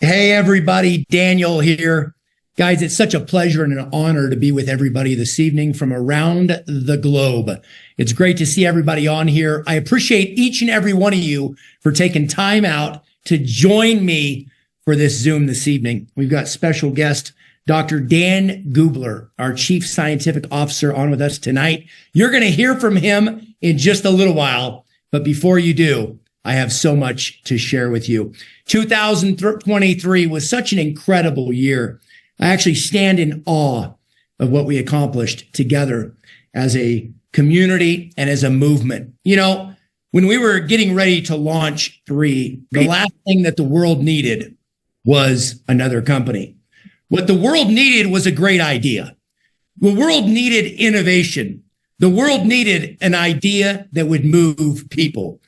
Hey, everybody, Daniel here. Guys, it's such a pleasure and an honor to be with everybody this evening from around the globe. It's great to see everybody on here. I appreciate each and every one of you for taking time out to join me for this Zoom this evening. We've got special guest, Dr. Dan Gubler, our Chief Scientific Officer, on with us tonight. You're going to hear from him in just a little while, but before you do, I have so much to share with you. 2023 was such an incredible year. I actually stand in awe of what we accomplished together as a community and as a movement. You know, when we were getting ready to launch 3, the last thing that the world needed was another company. What the world needed was a great idea. The world needed innovation. The world needed an idea that would move people.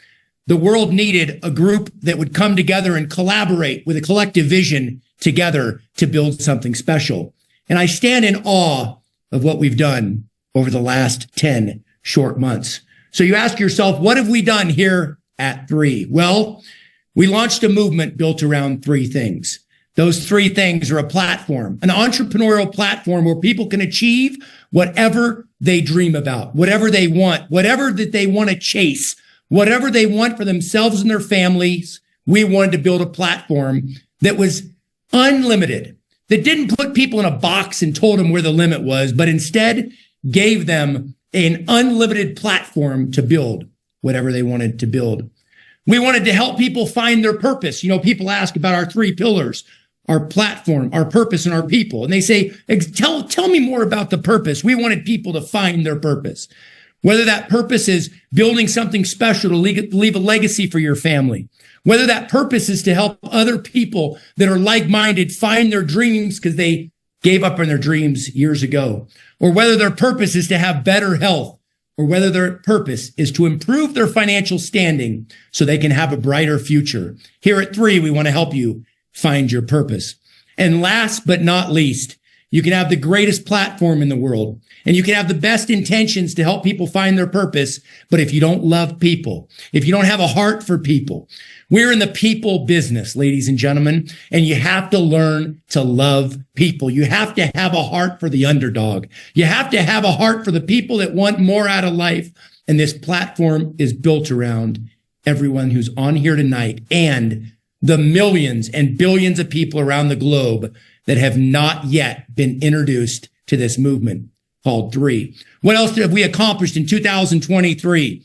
The world needed a group that would come together and collaborate with a collective vision together to build something special. And I stand in awe of what we've done over the last 10 short months. So you ask yourself, what have we done here at 3? Well, we launched a movement built around 3 things. Those 3 things are a platform, an entrepreneurial platform where people can achieve whatever they dream about, whatever they want, whatever that they want to chase, whatever they want for themselves and their families. We wanted to build a platform that was unlimited, that didn't put people in a box and told them where the limit was, but instead gave them an unlimited platform to build whatever they wanted to build. We wanted to help people find their purpose. You know, people ask about our 3 pillars, our platform, our purpose, and our people. And they say, tell me more about the purpose. We wanted people to find their purpose. Whether that purpose is building something special to leave a legacy for your family, whether that purpose is to help other people that are like-minded find their dreams because they gave up on their dreams years ago, or whether their purpose is to have better health, or whether their purpose is to improve their financial standing so they can have a brighter future. Here at 3, we want to help you find your purpose. And last but not least, you can have the greatest platform in the world, and you can have the best intentions to help people find their purpose. But if you don't love people, if you don't have a heart for people, we're in the people business, ladies and gentlemen, and you have to learn to love people. You have to have a heart for the underdog. You have to have a heart for the people that want more out of life. And this platform is built around everyone who's on here tonight and the millions and billions of people around the globe that have not yet been introduced to this movement called 3. What else have we accomplished in 2023?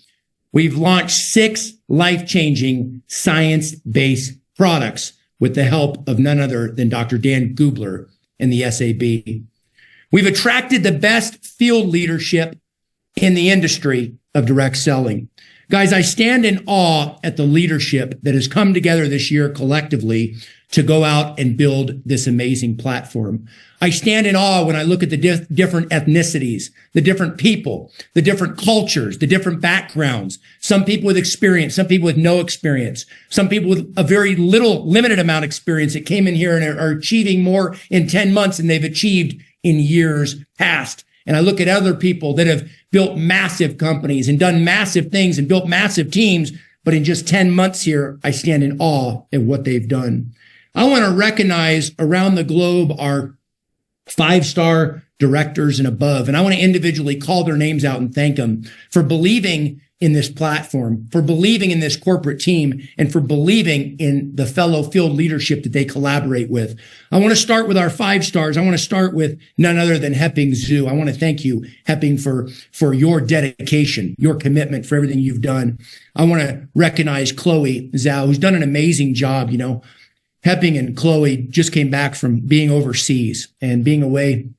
We've launched 6 life-changing science-based products with the help of none other than Dr. Dan Gubler and the SAB. We've attracted the best field leadership in the industry of direct selling. Guys, I stand in awe at the leadership that has come together this year collectively to go out and build this amazing platform. I stand in awe when I look at the different ethnicities, the different people, the different cultures, the different backgrounds, some people with experience, some people with no experience, some people with a very limited amount of experience that came in here and are achieving more in 10 months than they've achieved in years past. And I look at other people that have built massive companies and done massive things and built massive teams. But in just 10 months here, I stand in awe at what they've done. I want to recognize around the globe our 5-star directors and above. And I want to individually call their names out and thank them for believing in this platform, for believing in this corporate team, and for believing in the fellow field leadership that they collaborate with. I want to start with our 5 stars. I want to start with none other than Hepping Zhu. I want to thank you, Hepping, for your dedication, your commitment, for everything you've done. I want to recognize Chloe Zhao, who's done an amazing job. You know, Hepping and Chloe just came back from being overseas and being away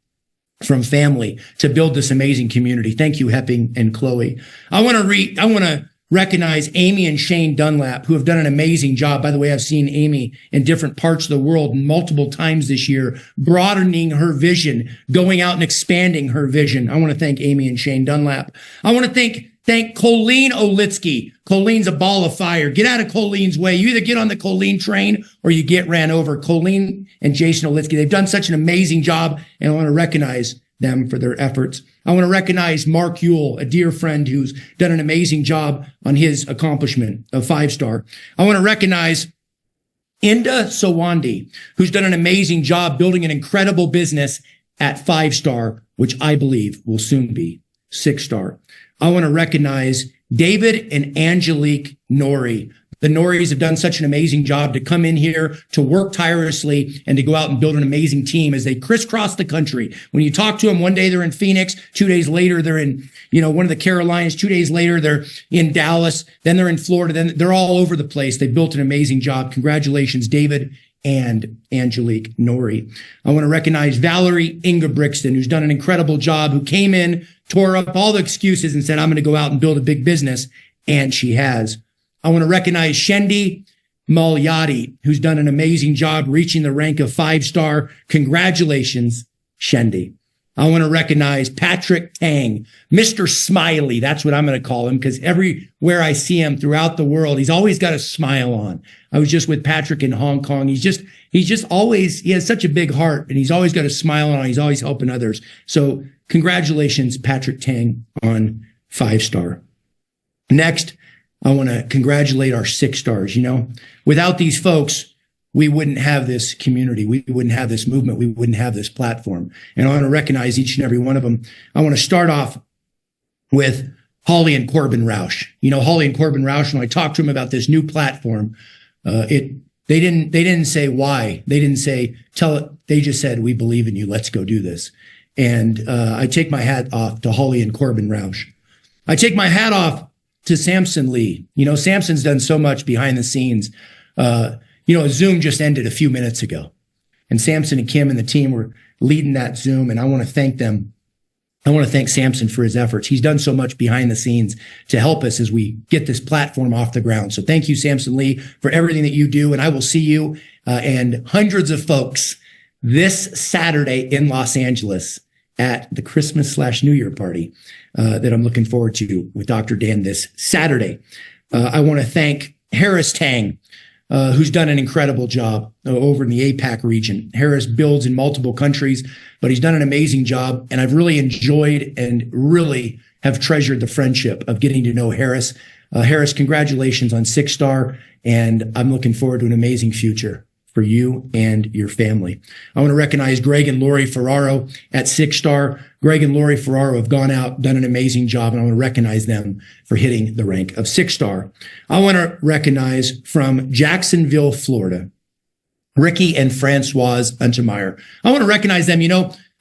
from family to build this amazing community. Thank you, Hepping and Chloe. I want to recognize Amy and Shane Dunlap, who have done an amazing job. By the way, I've seen Amy in different parts of the world multiple times this year, broadening her vision, going out and expanding her vision. I want to thank Amy and Shane Dunlap. I want to thank Colleen Olitsky. Colleen's a ball of fire. Get out of Colleen's way. You either get on the Colleen train or you get ran over. Colleen and Jason Olitsky, they've done such an amazing job, and I want to recognize them for their efforts. I want to recognize Mark Yule, a dear friend who's done an amazing job on his accomplishment of 5-star. I want to recognize Inda Sawandi, who's done an amazing job building an incredible business at 5-star, which I believe will soon be 6-star. I want to recognize David and Angelique Nori. The Noris have done such an amazing job to come in here, to work tirelessly, and to go out and build an amazing team as they crisscross the country. When you talk to them, one day they're in Phoenix, 2 days later they're in, one of the Carolinas, 2 days later they're in Dallas, then they're in Florida, then they're all over the place. They built an amazing job. Congratulations, David and Angelique Nori. I want to recognize Valerie Ingebrigtsen, who's done an incredible job, who came in, tore up all the excuses and said, I'm going to go out and build a big business. And she has. I want to recognize Shendi Malyadi, who's done an amazing job reaching the rank of 5-star. Congratulations, Shendi. I want to recognize Patrick Tang, Mr. Smiley. That's what I'm going to call him, because everywhere I see him throughout the world, he's always got a smile on. I was just with Patrick in Hong Kong. He has such a big heart, and he's always got a smile on. He's always helping others. So congratulations, Patrick Tang, on 5-star. Next, I want to congratulate our 6-stars. Without these folks, we wouldn't have this community. We wouldn't have this movement. We wouldn't have this platform. And I want to recognize each and every one of them. I want to start off with Holly and Corbin Roush. Holly and Corbin Roush, when I talked to them about this new platform, they didn't say why. They didn't say, tell it. They just said, we believe in you. Let's go do this. And I take my hat off to Holly and Corbin Roush. I take my hat off to Samson Lee. Samson's done so much behind the scenes. Zoom just ended a few minutes ago, and Samson and Kim and the team were leading that Zoom, and I want to thank them. I want to thank Samson for his efforts. He's done so much behind the scenes to help us as we get this platform off the ground. So thank you, Samson Lee, for everything that you do, and I will see you and hundreds of folks this Saturday in Los Angeles at the Christmas/New Year party that I'm looking forward to with Dr. Dan this Saturday. I want to thank Harris Tang, who's done an incredible job over in the APAC region. Harris builds in multiple countries, but he's done an amazing job. And I've really enjoyed and really have treasured the friendship of getting to know Harris. Harris, congratulations on 6-star. And I'm looking forward to an amazing future for you and your family. I want to recognize Greg and Lori Ferraro at 6-star. Greg and Lori Ferraro have gone out, done an amazing job, and I want to recognize them for hitting the rank of 6-star. I want to recognize from Jacksonville, Florida, Ricky and Francoise Untermeyer. I want to recognize them.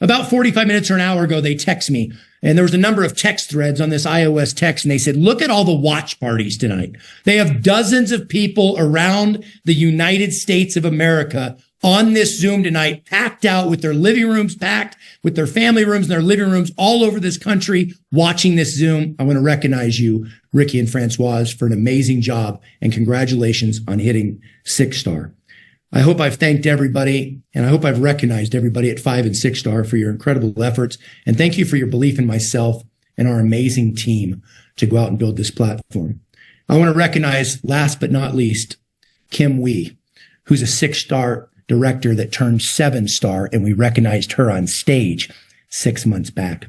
About 45 minutes or an hour ago, they text me, and there was a number of text threads on this iOS text, and they said, look at all the watch parties tonight. They have dozens of people around the United States of America on this Zoom tonight, packed out with their living rooms packed, with their family rooms and their living rooms all over this country watching this Zoom. I want to recognize you, Ricky and Francoise, for an amazing job, and congratulations on hitting 6-star. I hope I've thanked everybody, and I hope I've recognized everybody at 5 and 6-star for your incredible efforts. And thank you for your belief in myself and our amazing team to go out and build this platform. I want to recognize, last but not least, Kim Wee, who's a 6-star director that turned 7-star, and we recognized her on stage 6 months back.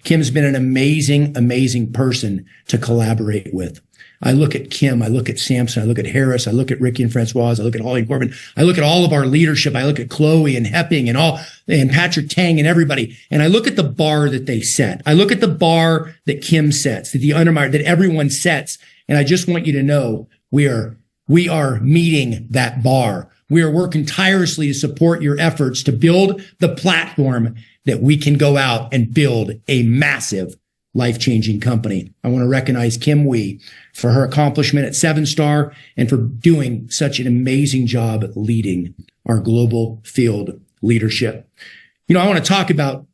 Kim's been an amazing, amazing person to collaborate with. I look at Kim, I look at Samson, I look at Harris, I look at Ricky and Francoise, I look at Holly and Corbin, I look at all of our leadership, I look at Chloe and Hepping and Patrick Tang and everybody, and I look at the bar that they set. I look at the bar that Kim sets, that everyone sets, and I just want you to know we are meeting that bar. We are working tirelessly to support your efforts to build the platform that we can go out and build a massive life-changing company. I want to recognize Kim Wee for her accomplishment at 7-star and for doing such an amazing job leading our global field leadership. I want to talk about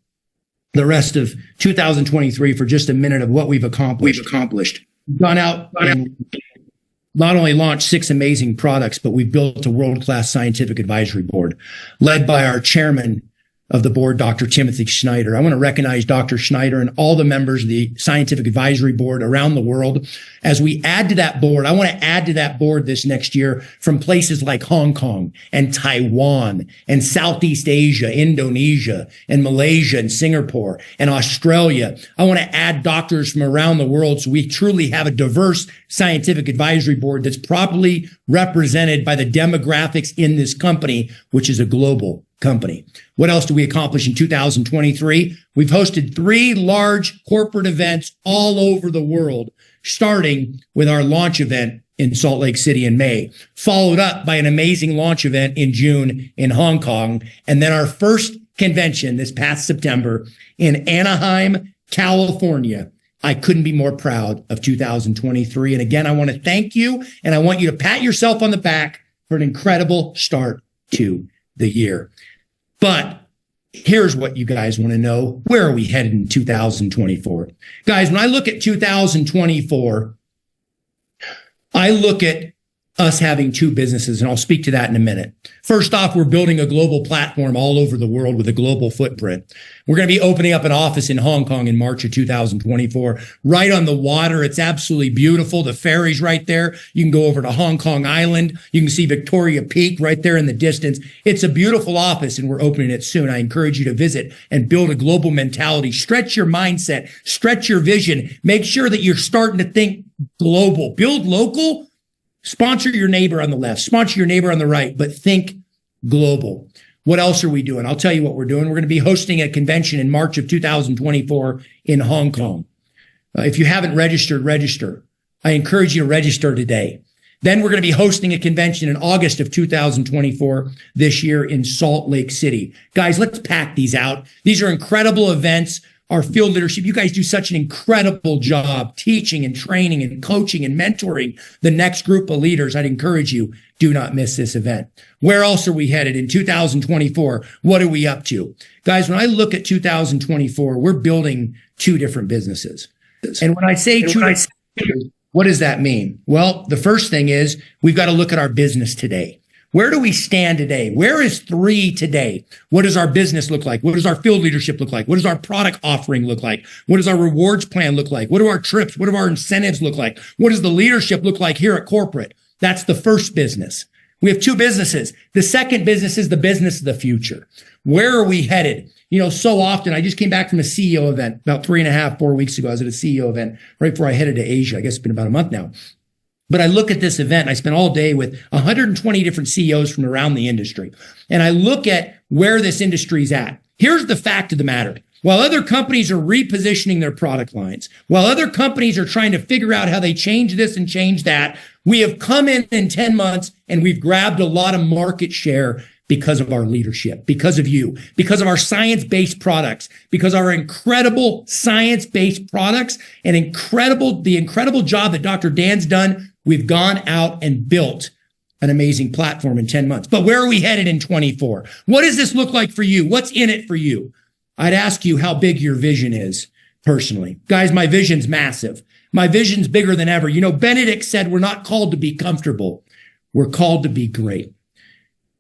the rest of 2023 for just a minute of what we've accomplished. We've gone out and not only launched 6 amazing products, but we've built a world-class scientific advisory board led by our chairman, of the board, Dr. Timothy Schneider. I want to recognize Dr. Schneider and all the members of the Scientific Advisory Board around the world. As we add to that board, I want to add to that board this next year from places like Hong Kong and Taiwan and Southeast Asia, Indonesia and Malaysia and Singapore and Australia. I want to add doctors from around the world so we truly have a diverse scientific advisory board that's properly represented by the demographics in this company, which is a global company. What else did we accomplish in 2023? We've hosted 3 large corporate events all over the world, starting with our launch event in Salt Lake City in May, followed up by an amazing launch event in June in Hong Kong, and then our first convention this past September in Anaheim, California. I couldn't be more proud of 2023. And again, I want to thank you, and I want you to pat yourself on the back for an incredible start to the year. But here's what you guys want to know. Where are we headed in 2024? Guys, when I look at 2024, I look at us having 2 businesses, and I'll speak to that in a minute. First off, we're building a global platform all over the world with a global footprint. We're going to be opening up an office in Hong Kong in March of 2024, right on the water. It's absolutely beautiful. The ferry's right there. You can go over to Hong Kong Island. You can see Victoria Peak right there in the distance. It's a beautiful office, and we're opening it soon. I encourage you to visit and build a global mentality. Stretch your mindset. Stretch your vision. Make sure that you're starting to think global. Build local. Sponsor your neighbor on the left, sponsor your neighbor on the right, but think global. What else are we doing? I'll tell you what we're doing. We're going to be hosting a convention in March of 2024 in Hong Kong. If you haven't registered, register. I encourage you to register today. Then we're going to be hosting a convention in August of 2024 this year in Salt Lake City. Guys, let's pack these out. These are incredible events. Our field leadership, you guys do such an incredible job teaching and training and coaching and mentoring the next group of leaders. I'd encourage you, do not miss this event. Where else are we headed in 2024? What are we up to? Guys, when I look at 2024, we're building 2 different businesses. And when I say 2, what does that mean? Well, the first thing is we've got to look at our business today. Where do we stand today? Where is 3 today? What does our business look like? What does our field leadership look like? What does our product offering look like? What does our rewards plan look like? What do our trips? What do our incentives look like? What does the leadership look like here at corporate? That's the first business. We have 2 businesses. The second business is the business of the future. Where are we headed? You know, so often, I just came back from a CEO event about 4 weeks ago. I was at a CEO event right before I headed to Asia. I guess it's been about a month now. But I look at this event, and I spent all day with 120 different CEOs from around the industry. And I look at where this industry's at. Here's the fact of the matter. While other companies are repositioning their product lines, while other companies are trying to figure out how they change this and change that, we have come in 10 months and we've grabbed a lot of market share because of our leadership, because of you, because of our science-based products, because of our incredible science-based products and the incredible job that Dr. Dan's done. We've gone out and built an amazing platform in 10 months. But where are we headed in 24? What does this look like for you? What's in it for you? I'd ask you how big your vision is personally. Guys, my vision's massive. My vision's bigger than ever. You know, Benedict said we're not called to be comfortable. We're called to be great.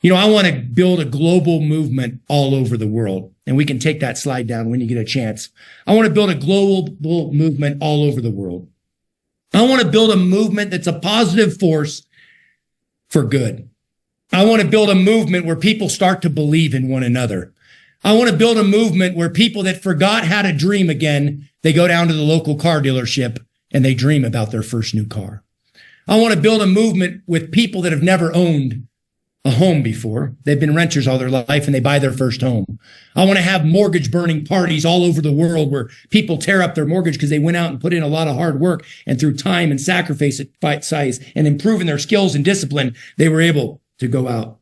You know, I want to build a global movement all over the world. And we can take that slide down when you get a chance. I want to build a global movement all over the world. I want to build a movement that's a positive force for good. I want to build a movement where people start to believe in one another. I want to build a movement where people that forgot how to dream again, they go down to the local car dealership and they dream about their first new car. I want to build a movement with people that have never owned a home before. They've been renters all their life and they buy their first home. I want to have mortgage burning parties all over the world where people tear up their mortgage because they went out and put in a lot of hard work, and through time and sacrifice and improving their skills and discipline, they were able to go out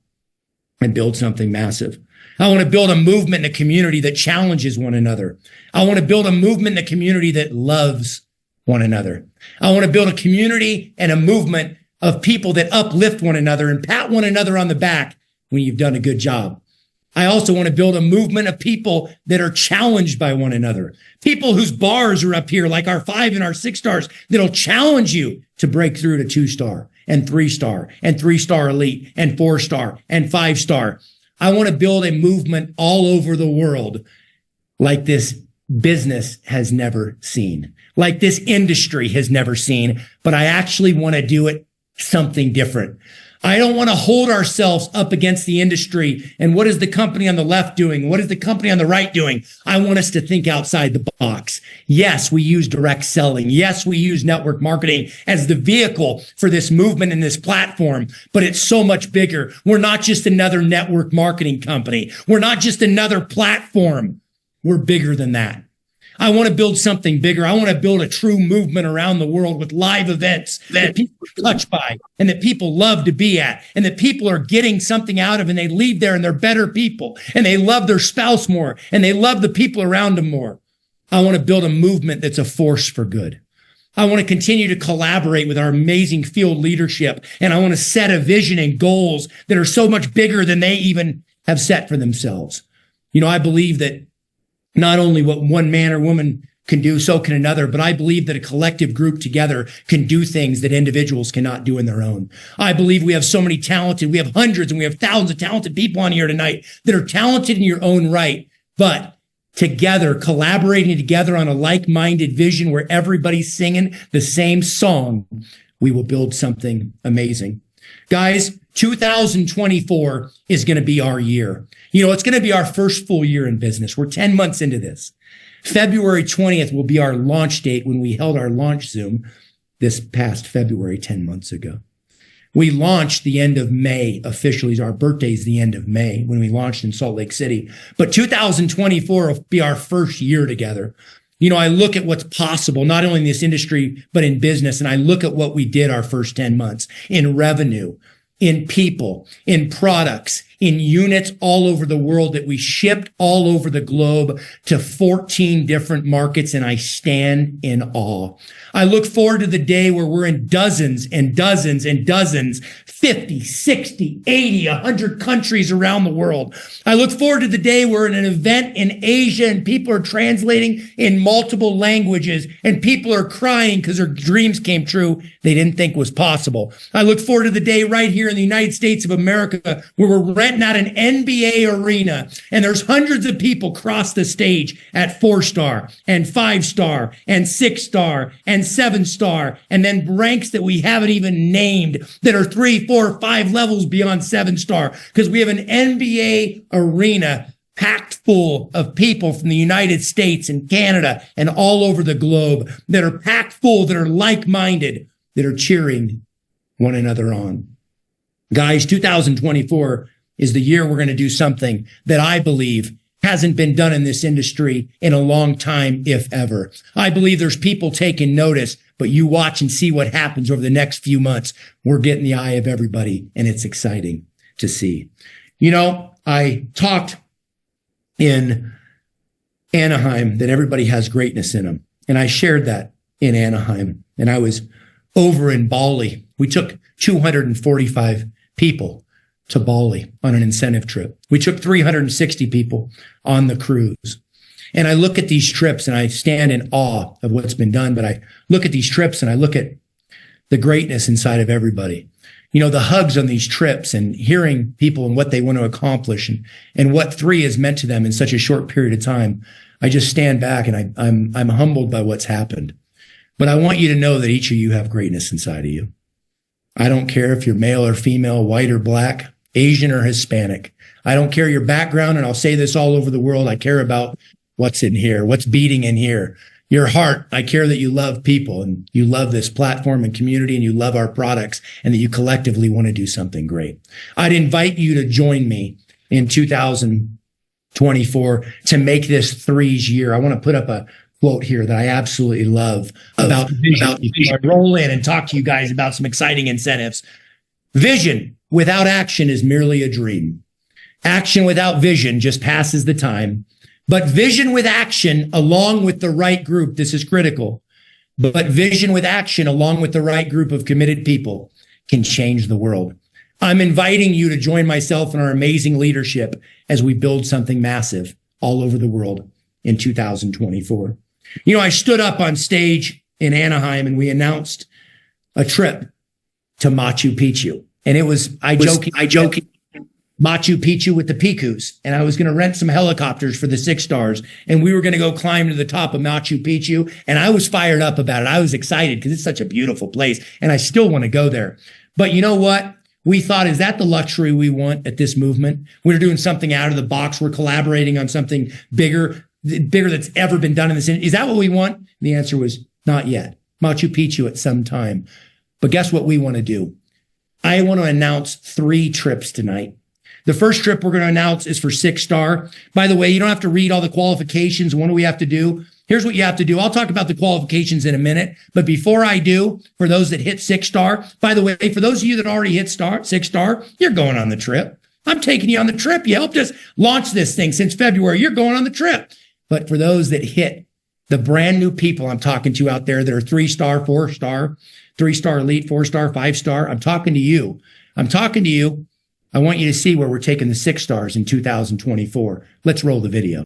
and build something massive. I want to build a movement in a community that challenges one another. I want to build a movement in a community that loves one another. I want to build a community and a movement of people that uplift one another and pat one another on the back when you've done a good job. I also want to build a movement of people that are challenged by one another. People whose bars are up here, like our 5 and our 6 stars, that'll challenge you to break through to 2-star and 3-star and 3-star elite and 4-star and 5-star. I want to build a movement all over the world like this business has never seen, like this industry has never seen, but I actually want to do it something different. I don't want to hold ourselves up against the industry and what is the company on the left doing? What is the company on the right doing? I want us to think outside the box. Yes, we use direct selling. Yes, we use network marketing as the vehicle for this movement and this platform, but it's so much bigger. We're not just another network marketing company. We're not just another platform. We're bigger than that. I want to build something bigger. I want to build a true movement around the world with live events that people are touched by and that people love to be at and that people are getting something out of, and they leave there and they're better people and they love their spouse more and they love the people around them more. I want to build a movement that's a force for good. I want to continue to collaborate with our amazing field leadership, and I want to set a vision and goals that are so much bigger than they even have set for themselves. You know, I believe that not only what one man or woman can do, so can another, but I believe that a collective group together can do things that individuals cannot do in their own. I believe we have so many talented, we have hundreds and we have thousands of talented people on here tonight that are talented in your own right, but together, collaborating together on a like-minded vision where everybody's singing the same song, we will build something amazing. Guys, 2024 is going to be our year. You know, it's going to be our first full year in business. We're 10 months into this. February 20th will be our launch date when we held our launch Zoom this past February, 10 months ago. We launched the end of May officially. Our birthday's the end of May when we launched in Salt Lake City. But 2024 will be our first year together. You know, I look at what's possible, not only in this industry, but in business. And I look at what we did our first 10 months in revenue, in people, in products, in units all over the world that we shipped all over the globe to 14 different markets. And I stand in awe. I look forward to the day where we're in dozens and dozens and dozens, 50, 60, 80, 100 countries around the world. I look forward to the day we're in an event in Asia and people are translating in multiple languages and people are crying because their dreams came true they didn't think was possible. I look forward to the day right here in the United States of America where we're renting out an NBA arena and there's hundreds of people cross the stage at 4-star and 5-star and 6-star and 7-star, and then ranks that we haven't even named that are 3, 4, 5 levels beyond 7-star, because we have an NBA arena packed full of people from the United States and Canada and all over the globe that are packed full, that are like-minded, that are cheering one another on. Guys, 2024 is the year we're going to do something that I believe hasn't been done in this industry in a long time, if ever. I believe there's people taking notice, but you watch and see what happens over the next few months. We're getting the eye of everybody, and it's exciting to see. You know, I talked in Anaheim that everybody has greatness in them, and I shared that in Anaheim, and I was over in Bali. We took 245 people to Bali on an incentive trip. We took 360 people on the cruise. And I look at these trips and I stand in awe of what's been done, but I look at these trips and I look at the greatness inside of everybody. You know, the hugs on these trips and hearing people and what they want to accomplish and what 3 has meant to them in such a short period of time. I just stand back and I'm humbled by what's happened. But I want you to know that each of you have greatness inside of you. I don't care if you're male or female, white or black, Asian or Hispanic. I don't care your background, and I'll say this all over the world. I care about what's in here, what's beating in here. Your heart, I care that you love people and you love this platform and community and you love our products and that you collectively want to do something great. I'd invite you to join me in 2024 to make this 3's year. I want to put up a quote here that I absolutely love about vision. I roll in and talk to you guys about some exciting incentives. Vision without action is merely a dream. Action without vision just passes the time. But vision with action along with the right group, this is critical, but vision with action along with the right group of committed people can change the world. I'm inviting you to join myself and our amazing leadership as we build something massive all over the world in 2024. You know, I stood up on stage in Anaheim and we announced a trip to Machu Picchu. And it was, I joke, Machu Picchu with the Picous, and I was going to rent some helicopters for the 6 stars, and we were going to go climb to the top of Machu Picchu, and I was fired up about it. I was excited because it's such a beautiful place, and I still want to go there. But you know what? We thought, is that the luxury we want at this movement? We're doing something out of the box. We're collaborating on something bigger that's ever been done in this. Is that what we want? The answer was not yet. Machu Picchu at some time. But guess what we want to do? I want to announce 3 trips tonight. The first trip we're going to announce is for 6 star. By the way, you don't have to read all the qualifications. What do we have to do? Here's what you have to do. I'll talk about the qualifications in a minute. But before I do, for those that hit 6 star, by the way, for those of you that already hit 6 star, you're going on the trip. I'm taking you on the trip. You helped us launch this thing since February. You're going on the trip. But for those that hit, the brand new people I'm talking to out there that are 3 star, 4 star, 3 star elite, 4 star, 5 star, I'm talking to you. I want you to see where we're taking the 6 stars in 2024. Let's roll the video.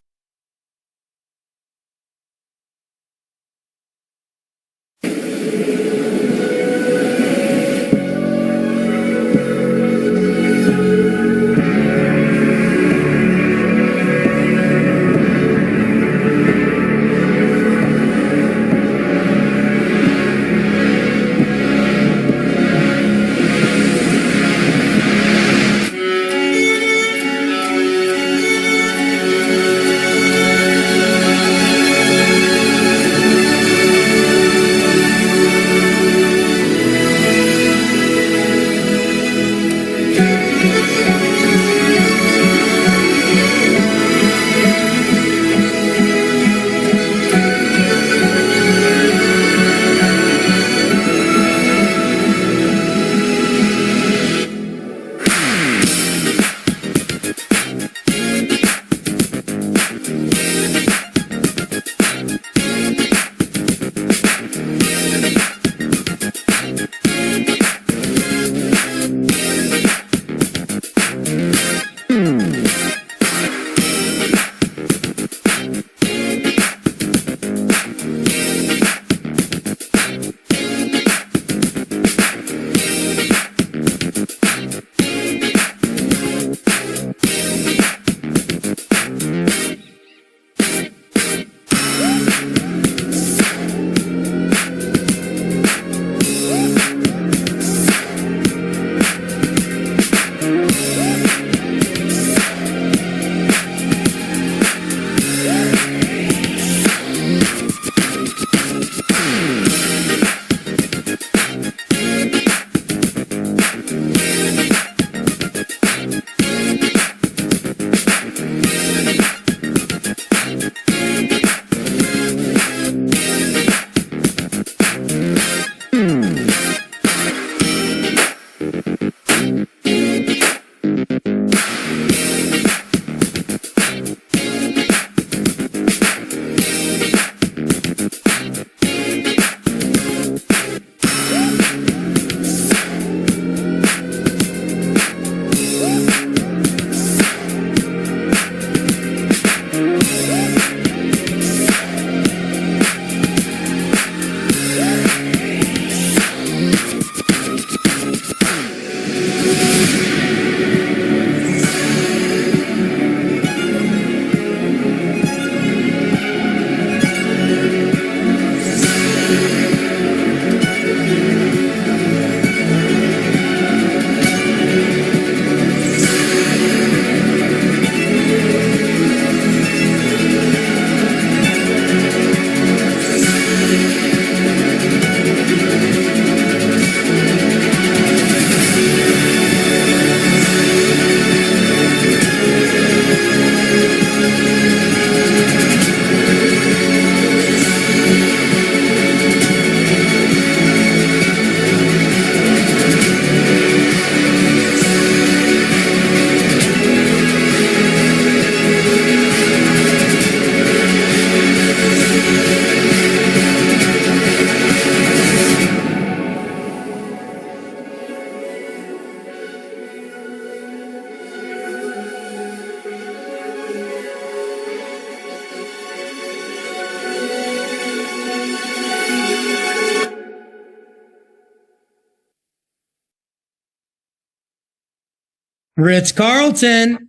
Ritz-Carlton,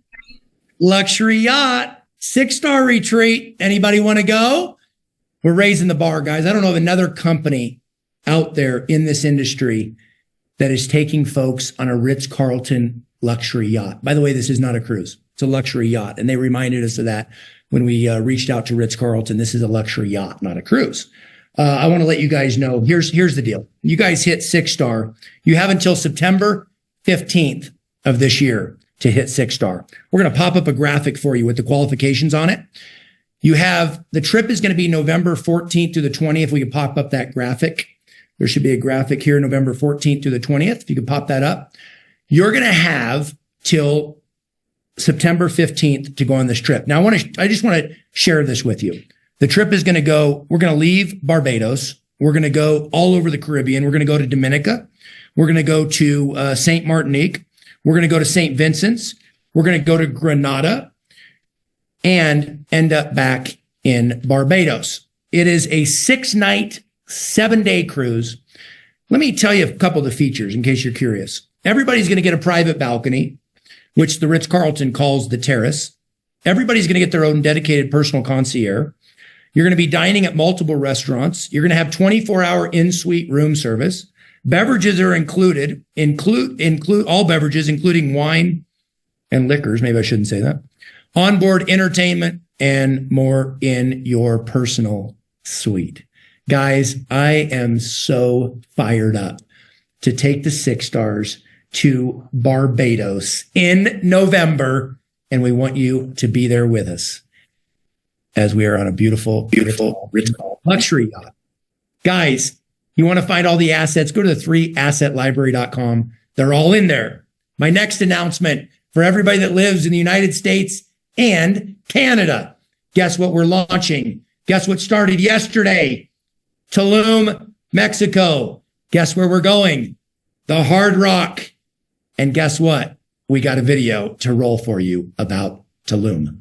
luxury yacht, 6-star retreat. Anybody want to go? We're raising the bar, guys. I don't know of another company out there in this industry that is taking folks on a Ritz-Carlton luxury yacht. By the way, this is not a cruise. It's a luxury yacht. And they reminded us of that when we reached out to Ritz-Carlton. This is a luxury yacht, not a cruise. I want to let you guys know, here's the deal. You guys hit 6-star. You have until September 15th of this year to hit 6-star. We're going to pop up a graphic for you with the qualifications on it. You have, the trip is going to be November 14th through the 20th. If we could pop up that graphic. There should be a graphic here, November 14th through the 20th. If you could pop that up. You're going to have till September 15th to go on this trip. Now, I just want to share this with you. The trip is going to go, we're going to leave Barbados. We're going to go all over the Caribbean. We're going to go to Dominica. We're going to go to St. Martinique. We're going to go to St. Vincent's. We're going to go to Grenada and end up back in Barbados. It is a 6-night, 7-day cruise. Let me tell you a couple of the features in case you're curious. Everybody's going to get a private balcony, which the Ritz-Carlton calls the terrace. Everybody's going to get their own dedicated personal concierge. You're going to be dining at multiple restaurants. You're going to have 24-hour in-suite room service. Beverages are include all beverages, including wine and liquors. Maybe I shouldn't say that. Onboard entertainment and more in your personal suite. Guys, I am so fired up to take the 6-stars to Barbados in November, and we want you to be there with us as we are on a beautiful, beautiful Ritz-Carlton luxury yacht. Guys, you want to find all the assets, go to the 3assetlibrary.com. They're all in there. My next announcement for everybody that lives in the United States and Canada. Guess what we're launching? Guess what started yesterday? Tulum, Mexico. Guess where we're going? The Hard Rock. And guess what? We got a video to roll for you about Tulum.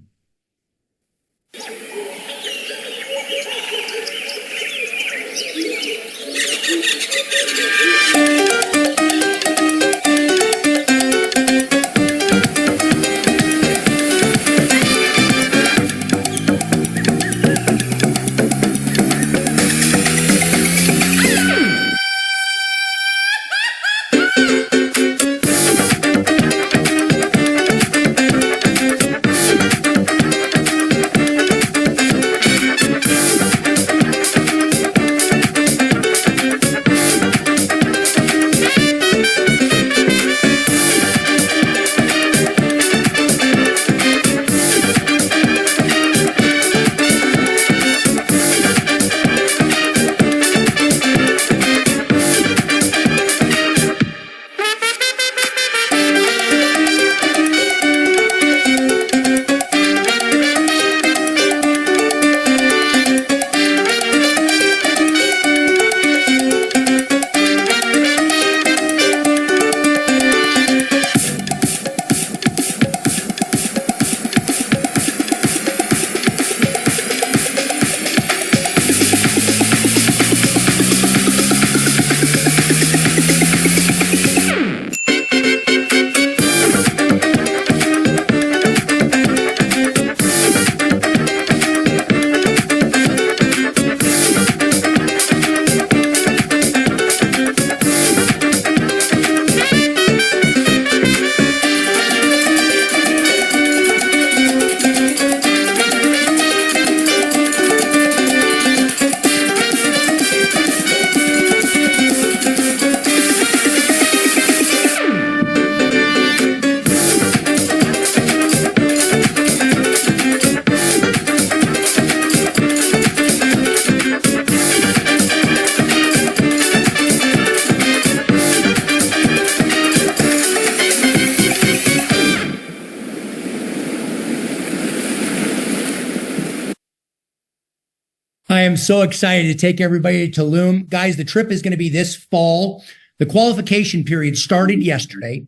I am so excited to take everybody to Tulum. Guys, the trip is going to be this fall. The qualification period started yesterday.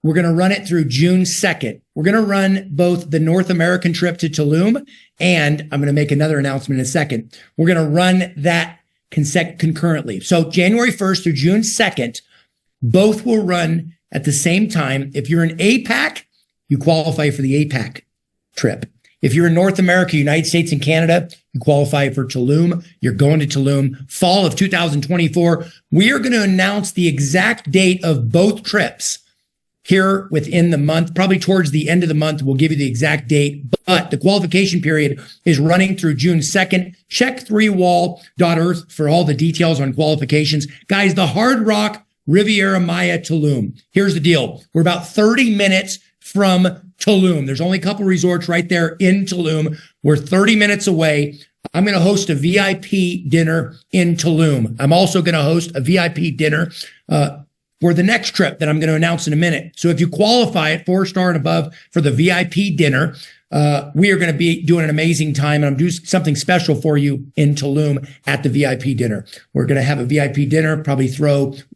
We're going to run it through June 2nd. We're going to run both the North American trip to Tulum, and I'm going to make another announcement in a second. We're going to run that concurrently. So January 1st through June 2nd, both will run at the same time, if you're in APAC, you qualify for the APAC trip. If you're in North America, United States, and Canada, you qualify for Tulum. You're going to Tulum, fall of 2024. We are going to announce the exact date of both trips here within the month, probably towards the end of the month. We'll give you the exact date, but the qualification period is running through June 2nd. Check 3wall.earth for all the details on qualifications. Guys, the Hard Rock Riviera Maya Tulum. Here's the deal. We're about 30 minutes from Tulum. There's only a couple resorts right there in Tulum. We're 30 minutes away. I'm going to host a VIP dinner in Tulum. I'm also going to host a VIP dinner for the next trip that I'm going to announce in a minute. So if you qualify at 4-star and above for the VIP dinner, we are going to be doing an amazing time, and I'm doing something special for you in Tulum at the VIP dinner. We're going to have a VIP dinner, probably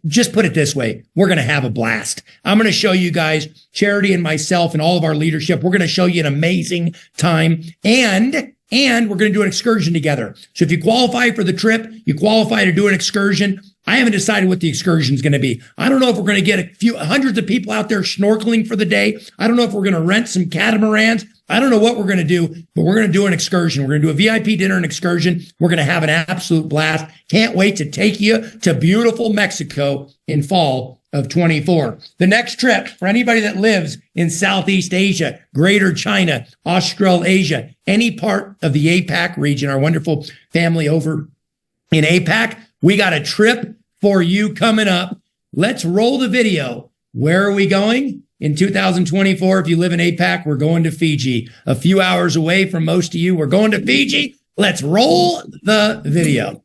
just put it this way, we're going to have a blast. I'm going to show you guys, Charity and myself and all of our leadership, we're going to show you an amazing time, and we're going to do an excursion together. So if you qualify for the trip, you qualify to do an excursion. I haven't decided what the excursion is going to be. I don't know if we're going to get hundreds of people out there snorkeling for the day. I don't know if we're going to rent some catamarans. I don't know what we're going to do, but we're going to do an excursion. We're going to do a VIP dinner and excursion. We're going to have an absolute blast. Can't wait to take you to beautiful Mexico in fall of 24. The next trip for anybody that lives in Southeast Asia, Greater China, Australasia, any part of the APAC region, our wonderful family over in APAC, we got a trip for you coming up. Let's roll the video. Where are we going? In 2024, if you live in APAC, we're going to Fiji. A few hours away from most of you, we're going to Fiji. Let's roll the video.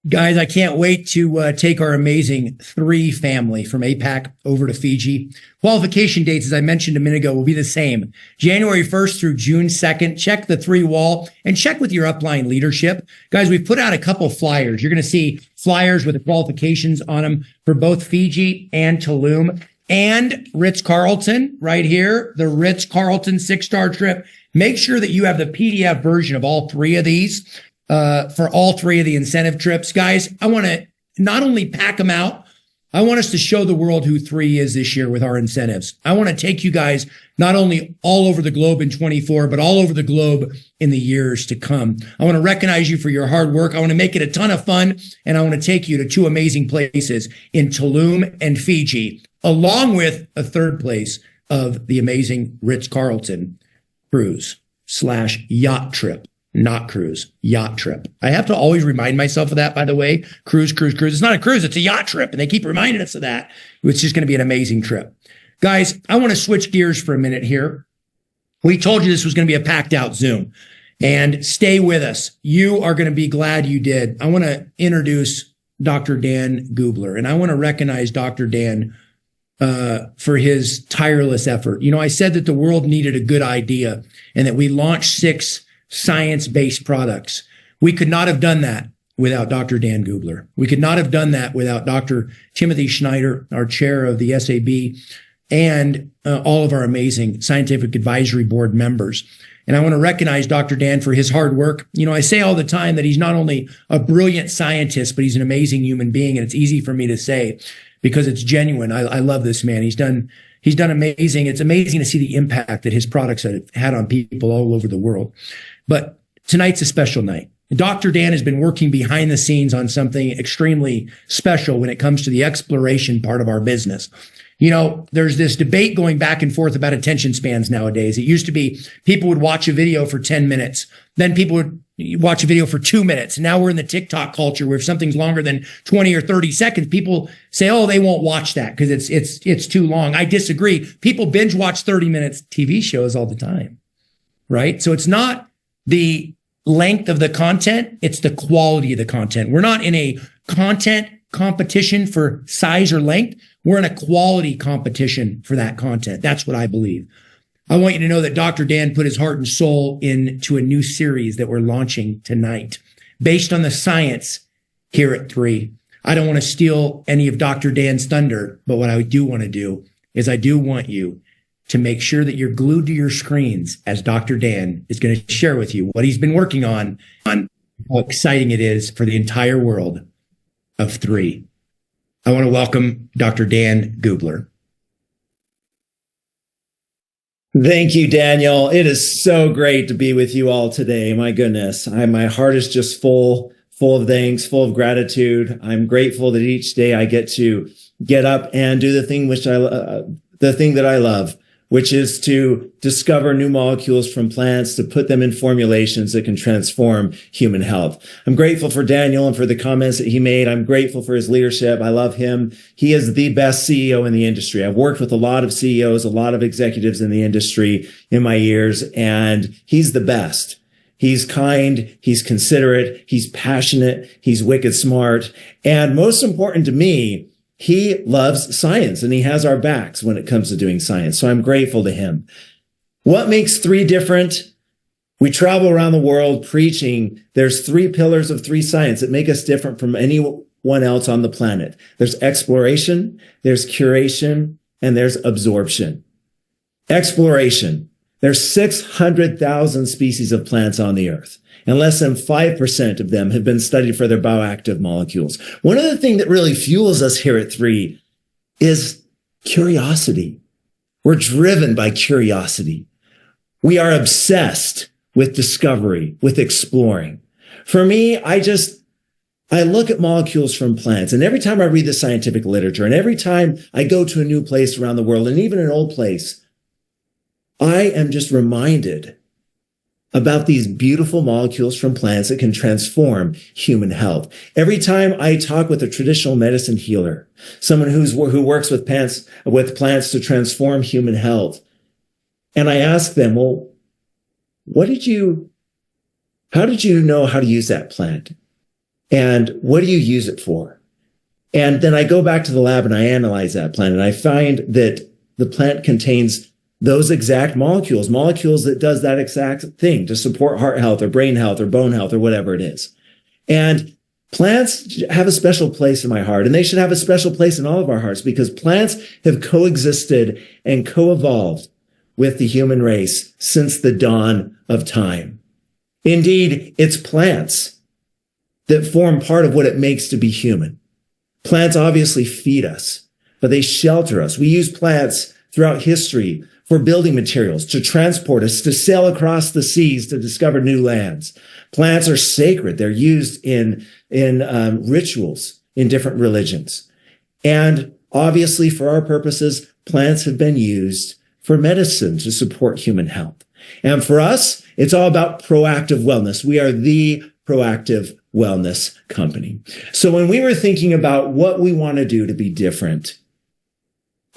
Guys, I can't wait to take our amazing 3 family from APAC over to Fiji. Qualification dates, as I mentioned a minute ago, will be the same. January 1st through June 2nd. Check the 3 wall and check with your upline leadership. Guys, we've put out a couple flyers. You're going to see flyers with the qualifications on them for both Fiji and Tulum and Ritz-Carlton right here, the Ritz-Carlton 6-star trip. Make sure that you have the PDF version of all 3 of these. For all 3 of the incentive trips. Guys, I want to not only pack them out, I want us to show the world who 3 is this year with our incentives. I want to take you guys not only all over the globe in 24, but all over the globe in the years to come. I want to recognize you for your hard work. I want to make it a ton of fun, and I want to take you to 2 amazing places in Tulum and Fiji, along with a 3rd place of the amazing Ritz-Carlton cruise/yacht trip. Not cruise, yacht trip. I have to always remind myself of that, by the way. Cruise. It's not a cruise, it's a yacht trip. And they keep reminding us of that. It's just going to be an amazing trip. Guys, I want to switch gears for a minute here. We told you this was going to be a packed out Zoom. And stay with us. You are going to be glad you did. I want to introduce Dr. Dan Gubler, and I want to recognize Dr. Dan for his tireless effort. I said that the world needed a good idea and that we launched 6 science-based products. We could not have done that without Dr. Dan Gubler. We could not have done that without Dr. Timothy Schneider, our chair of the SAB, and all of our amazing scientific advisory board members. And I want to recognize Dr. Dan for his hard work. I say all the time that he's not only a brilliant scientist, but he's an amazing human being. And it's easy for me to say because it's genuine. I love this man. He's done amazing. It's amazing to see the impact that his products have had on people all over the world. But tonight's a special night. Dr. Dan has been working behind the scenes on something extremely special when it comes to the exploration part of our business. There's this debate going back and forth about attention spans nowadays. It used to be people would watch a video for 10 minutes. Then people would watch a video for 2 minutes. Now we're in the TikTok culture where if something's longer than 20 or 30 seconds, people say, oh, they won't watch that because it's too long. I disagree. People binge watch 30 minutes TV shows all the time, right? So it's not the length of the content. It's the quality of the content. We're not in a content competition for size or length. We're in a quality competition for that content. That's what I believe. I want you to know that Dr. Dan put his heart and soul into a new series that we're launching tonight based on the science here at 3. I don't want to steal any of Dr. Dan's thunder, but what I do want to do is I do want you to make sure that you're glued to your screens as Dr. Dan is going to share with you what he's been working on how exciting it is for the entire world of 3. I want to welcome Dr. Dan Gubler. Thank you, Daniel. It is so great to be with you all today. My goodness, my heart is just full of thanks, full of gratitude. I'm grateful that each day I get to get up and do the thing that I love, which is to discover new molecules from plants to put them in formulations that can transform human health. I'm grateful for Daniel and for the comments that he made. I'm grateful for his leadership. I love him. He is the best CEO in the industry. I've worked with a lot of CEOs, a lot of executives in the industry in my years, and he's the best. He's kind, he's considerate, he's passionate, he's wicked smart, and most important to me, he loves science and he has our backs when it comes to doing science. So I'm grateful to him. What makes 3 different? We travel around the world preaching. There's 3 pillars of 3 science that make us different from anyone else on the planet. There's exploration, there's curation, and there's absorption. Exploration. There's 600,000 species of plants on the earth, and less than 5% of them have been studied for their bioactive molecules. One of the things that really fuels us here at 3 is curiosity. We're driven by curiosity. We are obsessed with discovery, with exploring. For me, I look at molecules from plants, and every time I read the scientific literature, and every time I go to a new place around the world, and even an old place, I am just reminded about these beautiful molecules from plants that can transform human health. Every time I talk with a traditional medicine healer, someone who works with plants to transform human health, and I ask them, well, how did you know how to use that plant? And what do you use it for? And then I go back to the lab and I analyze that plant, and I find that the plant contains those exact molecules that does that exact thing to support heart health or brain health or bone health or whatever it is. And plants have a special place in my heart, and they should have a special place in all of our hearts because plants have coexisted and co-evolved with the human race since the dawn of time. Indeed, it's plants that form part of what it makes to be human. Plants obviously feed us, but they shelter us. We use plants throughout history for building materials, to transport us, to sail across the seas, to discover new lands. Plants are sacred. They're used in rituals in different religions. And obviously, for our purposes, plants have been used for medicine to support human health. And for us, it's all about proactive wellness. We are the proactive wellness company. So when we were thinking about what we want to do to be different,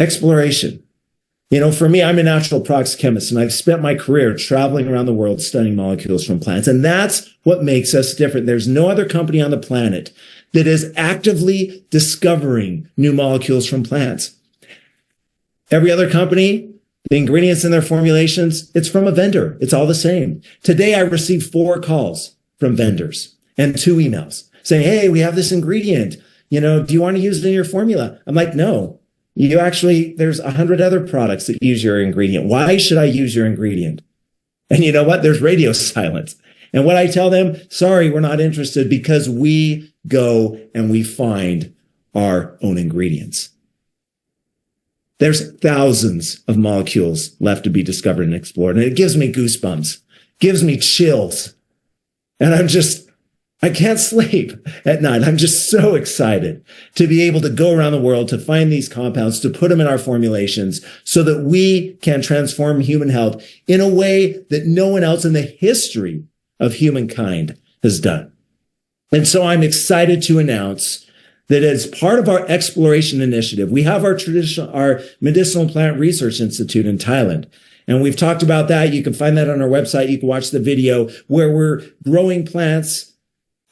exploration. You know, for me, I'm a natural products chemist, and I've spent my career traveling around the world studying molecules from plants. And that's what makes us different. There's no other company on the planet that is actively discovering new molecules from plants. Every other company, the ingredients in their formulations, it's from a vendor. It's all the same. Today, I received 4 calls from vendors and 2 emails saying, hey, we have this ingredient. You know, do you want to use it in your formula? I'm like, no. There's 100 other products that use your ingredient. Why should I use your ingredient? And you know what? There's radio silence. And what I tell them, sorry, we're not interested, because we go and we find our own ingredients. There's thousands of molecules left to be discovered and explored. And it gives me goosebumps, gives me chills. And I can't sleep at night. I'm just so excited to be able to go around the world to find these compounds, to put them in our formulations so that we can transform human health in a way that no one else in the history of humankind has done. And so I'm excited to announce that as part of our exploration initiative, we have our Medicinal Plant Research Institute in Thailand. And we've talked about that. You can find that on our website. You can watch the video where we're growing plants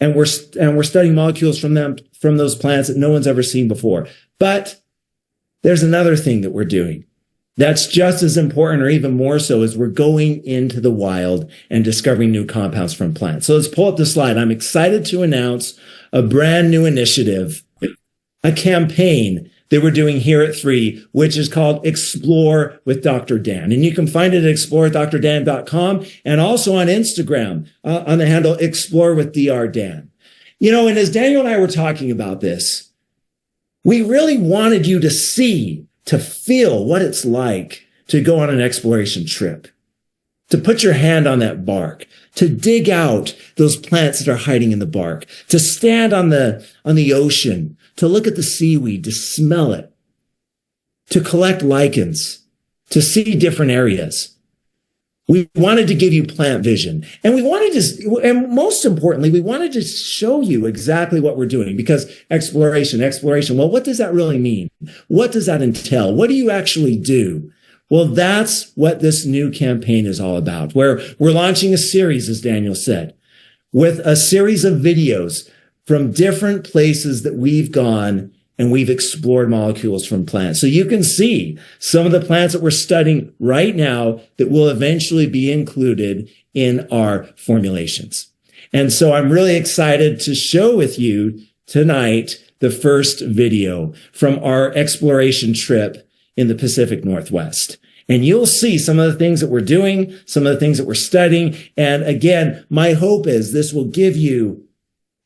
and we're studying molecules from those plants that no one's ever seen before. But there's another thing that we're doing that's just as important, or even more so, as we're going into the wild and discovering new compounds from plants. So let's pull up the slide. I'm excited to announce a brand new initiative, a campaign that we're doing here at 3, which is called Explore with Dr. Dan. And you can find it at exploreWithDrDan.com and also on Instagram on the handle Explore with Dr. Dan. You know, and as Daniel and I were talking about this, we really wanted you to see, to feel what it's like to go on an exploration trip, to put your hand on that bark, to dig out those plants that are hiding in the bark, to stand on the ocean, to look at the seaweed, to smell it, to collect lichens, to see different areas. We wanted to give you plant vision. And most importantly, we wanted to show you exactly what we're doing, because exploration, well, what does that really mean? What does that entail? What do you actually do? Well, that's what this new campaign is all about, where we're launching a series, as Daniel said, with a series of videos from different places that we've gone and we've explored molecules from plants. So you can see some of the plants that we're studying right now that will eventually be included in our formulations. And so I'm really excited to show with you tonight the first video from our exploration trip in the Pacific Northwest. And you'll see some of the things that we're doing, some of the things that we're studying. And again, my hope is this will give you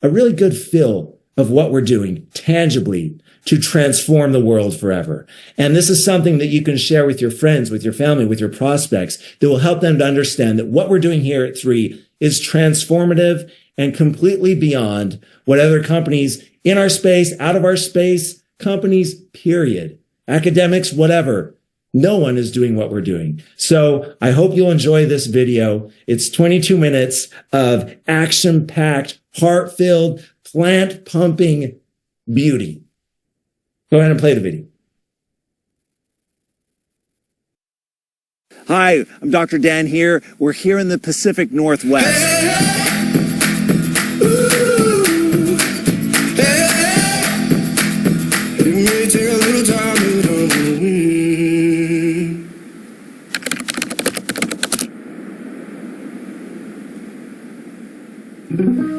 a really good feel of what we're doing tangibly to transform the world forever. And this is something that you can share with your friends, with your family, with your prospects, that will help them to understand that what we're doing here at 3 is transformative and completely beyond what other companies in our space, out of our space, companies, period, academics, whatever. No one is doing what we're doing. So I hope you'll enjoy this video. It's 22 minutes of action-packed, heart-filled, plant-pumping beauty. Go ahead and play the video. Hi, I'm Dr. Dan here. We're here in the Pacific Northwest.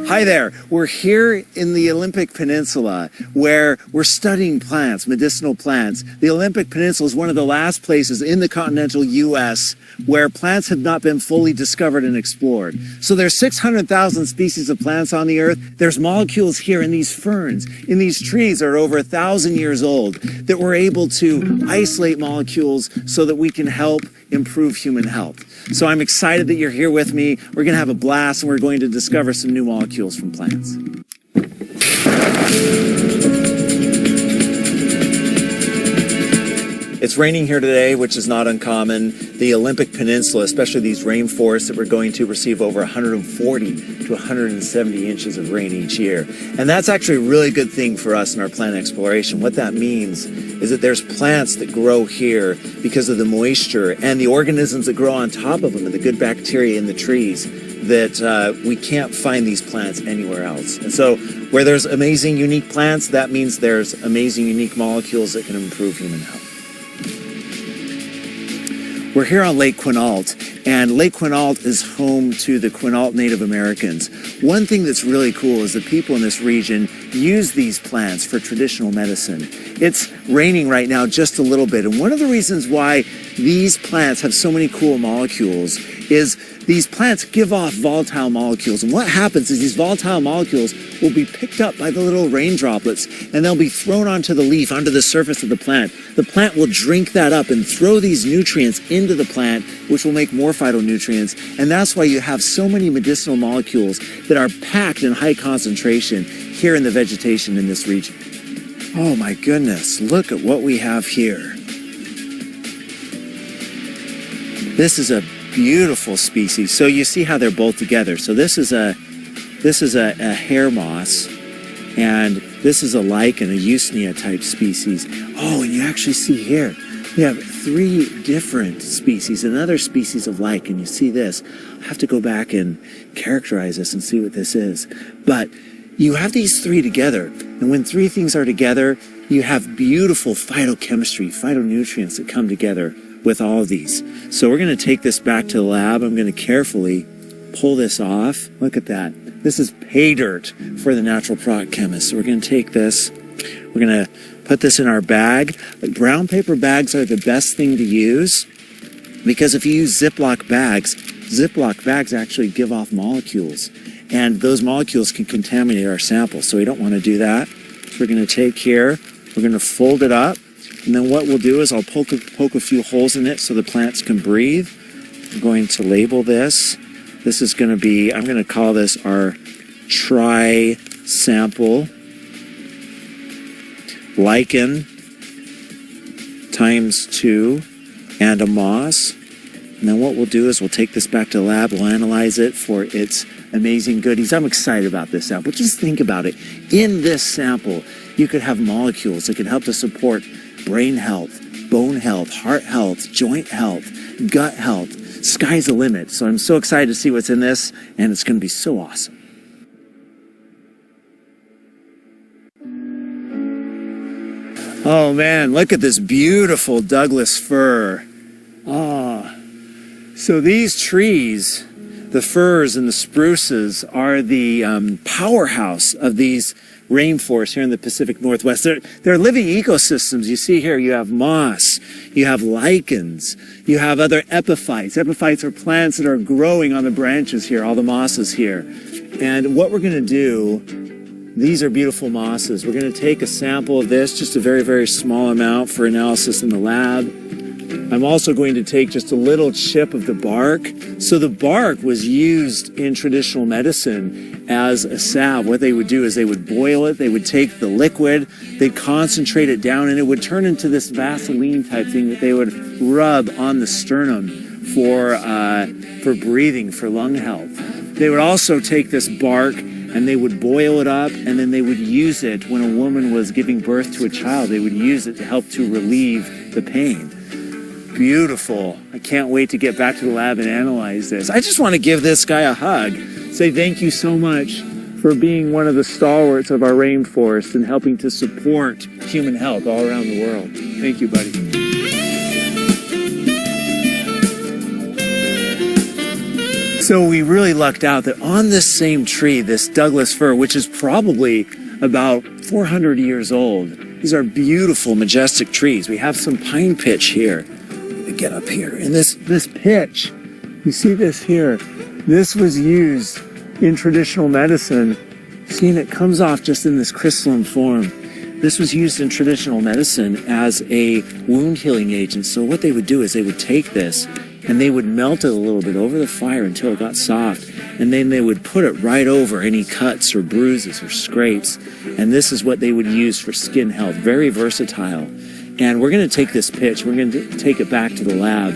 Hi there. We're here in the Olympic Peninsula where we're studying plants, medicinal plants. The Olympic Peninsula is one of the last places in the continental U.S. where plants have not been fully discovered and explored. So there's 600,000 species of plants on the earth. There's molecules here in these ferns, in these trees that are over 1,000 years old, that we're able to isolate molecules so that we can help improve human health. So I'm excited that you're here with me. We're going to have a blast, and we're going to discover some new molecules from plants. It's raining here today, which is not uncommon. The Olympic Peninsula, especially these rainforests that we're going to receive over 140 to 170 inches of rain each year. And that's actually a really good thing for us in our plant exploration. What that means is that there's plants that grow here because of the moisture and the organisms that grow on top of them and the good bacteria in the trees that we can't find these plants anywhere else. And so where there's amazing, unique plants, that means there's amazing, unique molecules that can improve human health. We're here on Lake Quinault, and Lake Quinault is home to the Quinault Native Americans. One thing that's really cool is the people in this region use these plants for traditional medicine. It's raining right now just a little bit, and one of the reasons why these plants have so many cool molecules is these plants give off volatile molecules, and what happens is these volatile molecules will be picked up by the little rain droplets, and they'll be thrown onto the leaf, onto the surface of the plant. The plant will drink that up and throw these nutrients into the plant, which will make more phytonutrients, and that's why you have so many medicinal molecules that are packed in high concentration here in the vegetation in this region. Oh my goodness, look at what we have here. This is a beautiful species. So you see how they're both together. So this is a hair moss, and this is a lichen, a Usnea type species. Oh, and you actually see here, we have 3 different species, another species of lichen. You see this. I have to go back and characterize this and see what this is. But you have these 3 together, and when 3 things are together, you have beautiful phytochemistry, phytonutrients that come together with all of these. So we're going to take this back to the lab. I'm going to carefully pull this off. Look at that. This is pay dirt for the natural product chemist. So we're going to take this. We're going to put this in our bag. Brown paper bags are the best thing to use because if you use Ziploc bags actually give off molecules, and those molecules can contaminate our sample. So we don't want to do that. So we're going to take here, we're going to fold it up, and then what we'll do is I'll poke a few holes in it so the plants can breathe. I'm going to label this. This is going to be, I'm going to call this our tri-sample lichen ×2 and a moss. And then what we'll do is we'll take this back to the lab, we'll analyze it for its amazing goodies. I'm excited about this sample. Just think about it. In this sample, you could have molecules that can help to support brain health, bone health, heart health, joint health, gut health. Sky's the limit. So I'm so excited to see what's in this, and it's going to be so awesome. Oh man, look at this beautiful Douglas fir. So these trees, the firs and the spruces, are the powerhouse of these rainforests here in the Pacific Northwest. They're living ecosystems. You see here, you have moss, you have lichens, you have other epiphytes. Epiphytes are plants that are growing on the branches here, all the mosses here. And what we're going to do, these are beautiful mosses. We're going to take a sample of this, just a very, very small amount for analysis in the lab. I'm also going to take just a little chip of the bark. So the bark was used in traditional medicine as a salve. What they would do is they would boil it, they would take the liquid, they'd concentrate it down, and it would turn into this Vaseline type thing that they would rub on the sternum for breathing, for lung health. They would also take this bark and they would boil it up, and then they would use it when a woman was giving birth to a child. They would use it to help to relieve the pain. Beautiful. I can't wait to get back to the lab and analyze this. I just want to give this guy a hug. Say thank you so much for being one of the stalwarts of our rainforest and helping to support human health all around the world. Thank you, buddy. So we really lucked out that on this same tree, this Douglas fir, which is probably about 400 years old, these are beautiful, majestic trees. We have some pine pitch here. Get up here, and this pitch, you see this here, this was used in traditional medicine. See, it comes off just in this crystalline form. This was used in traditional medicine as a wound healing agent. So what they would do is they would take this and they would melt it a little bit over the fire until it got soft, and then they would put it right over any cuts or bruises or scrapes, and this is what they would use for skin health. Very versatile. And we're going to take this pitch, we're going to take it back to the lab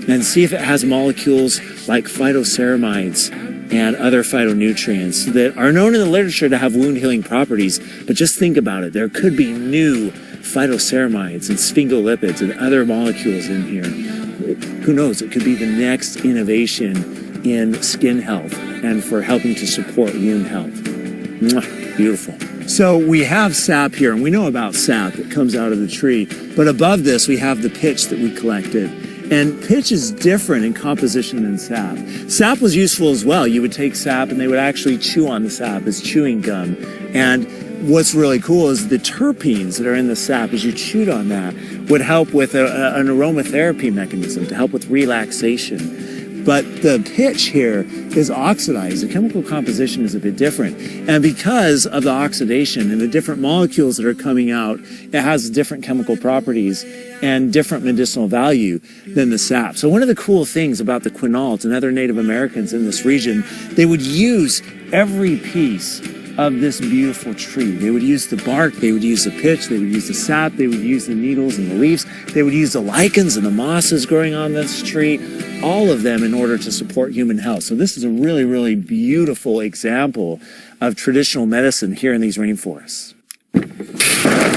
and see if it has molecules like phytoceramides and other phytonutrients that are known in the literature to have wound healing properties. But just think about it. There could be new phytoceramides and sphingolipids and other molecules in here. Who knows? It could be the next innovation in skin health and for helping to support wound health. Mwah, beautiful. So we have sap here, and we know about sap that comes out of the tree. But above this, we have the pitch that we collected. And pitch is different in composition than sap. Sap was useful as well. You would take sap and they would actually chew on the sap as chewing gum. And what's really cool is the terpenes that are in the sap, as you chewed on that, would help with an aromatherapy mechanism to help with relaxation. But the pitch here is oxidized. The chemical composition is a bit different. And because of the oxidation and the different molecules that are coming out, it has different chemical properties and different medicinal value than the sap. So one of the cool things about the Quinault and other Native Americans in this region, they would use every piece of this beautiful tree. They would use the bark, they would use the pitch, they would use the sap, they would use the needles and the leaves, they would use the lichens and the mosses growing on this tree, all of them in order to support human health. So this is a really, really beautiful example of traditional medicine here in these rainforests. You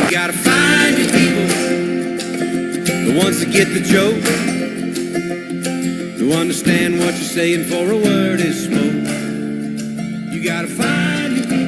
gotta find your people, the ones that get the joke, who understand what you're saying for a word is smoke. You gotta find your people,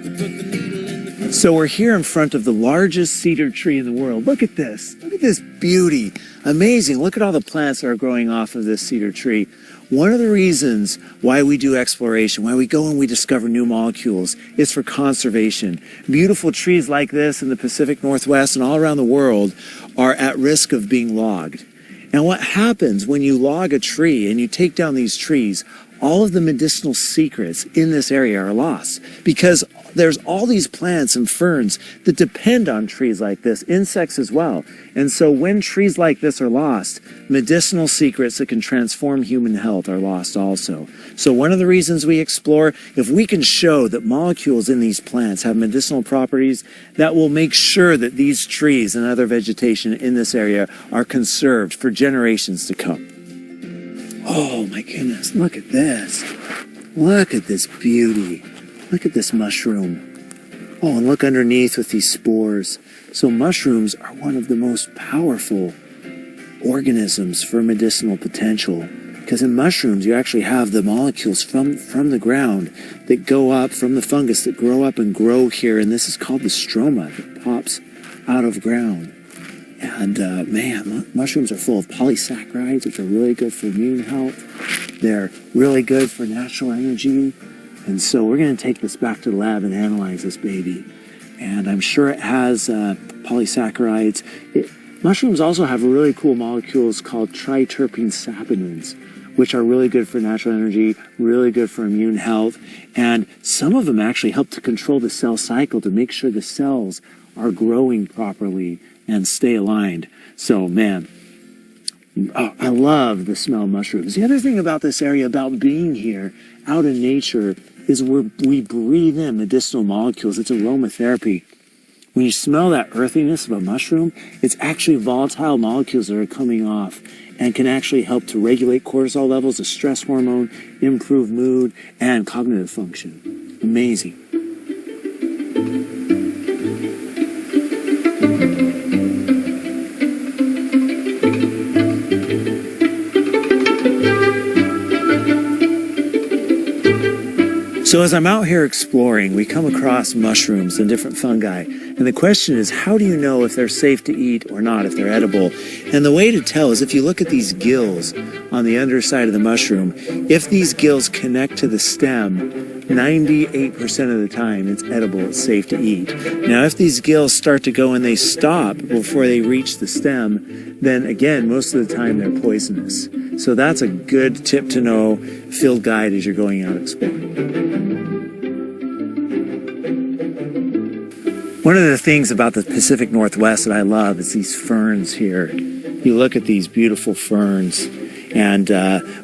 to put the needle in the... So we're here in front of the largest cedar tree in the world. Look at this. Look at this beauty. Amazing. Look at all the plants that are growing off of this cedar tree. One of the reasons why we do exploration, why we go and we discover new molecules, is for conservation. Beautiful trees like this in the Pacific Northwest and all around the world are at risk of being logged. And what happens when you log a tree and you take down these trees, all of the medicinal secrets in this area are lost because there's all these plants and ferns that depend on trees like this, insects as well. And so when trees like this are lost, medicinal secrets that can transform human health are lost also. So one of the reasons we explore, if we can show that molecules in these plants have medicinal properties, that will make sure that these trees and other vegetation in this area are conserved for generations to come. Oh my goodness, look at this. Look at this beauty. Look at this mushroom. Oh, and look underneath with these spores. So mushrooms are one of the most powerful organisms for medicinal potential. Because in mushrooms, you actually have the molecules from the ground that go up, from the fungus that grow up and grow here. And this is called the stroma that pops out of ground. And man, mushrooms are full of polysaccharides, which are really good for immune health. They're really good for natural energy. And so we're going to take this back to the lab and analyze this baby. And I'm sure it has polysaccharides. Mushrooms also have really cool molecules called triterpene saponins, which are really good for natural energy, really good for immune health. And some of them actually help to control the cell cycle to make sure the cells are growing properly and stay aligned. So, man, I love the smell of mushrooms. The other thing about this area, about being here out in nature, is we breathe in medicinal molecules. It's aromatherapy. When you smell that earthiness of a mushroom, it's actually volatile molecules that are coming off and can actually help to regulate cortisol levels, a stress hormone, improve mood, and cognitive function. Amazing. So as I'm out here exploring, we come across mushrooms and different fungi. And the question is, how do you know if they're safe to eat or not, if they're edible? And the way to tell is if you look at these gills on the underside of the mushroom, if these gills connect to the stem, 98% of the time it's edible, it's safe to eat. Now, if these gills start to go and they stop before they reach the stem, then again, most of the time they're poisonous. So that's a good tip to know, field guide as you're going out exploring. One of the things about the Pacific Northwest that I love is these ferns here. You look at these beautiful ferns, And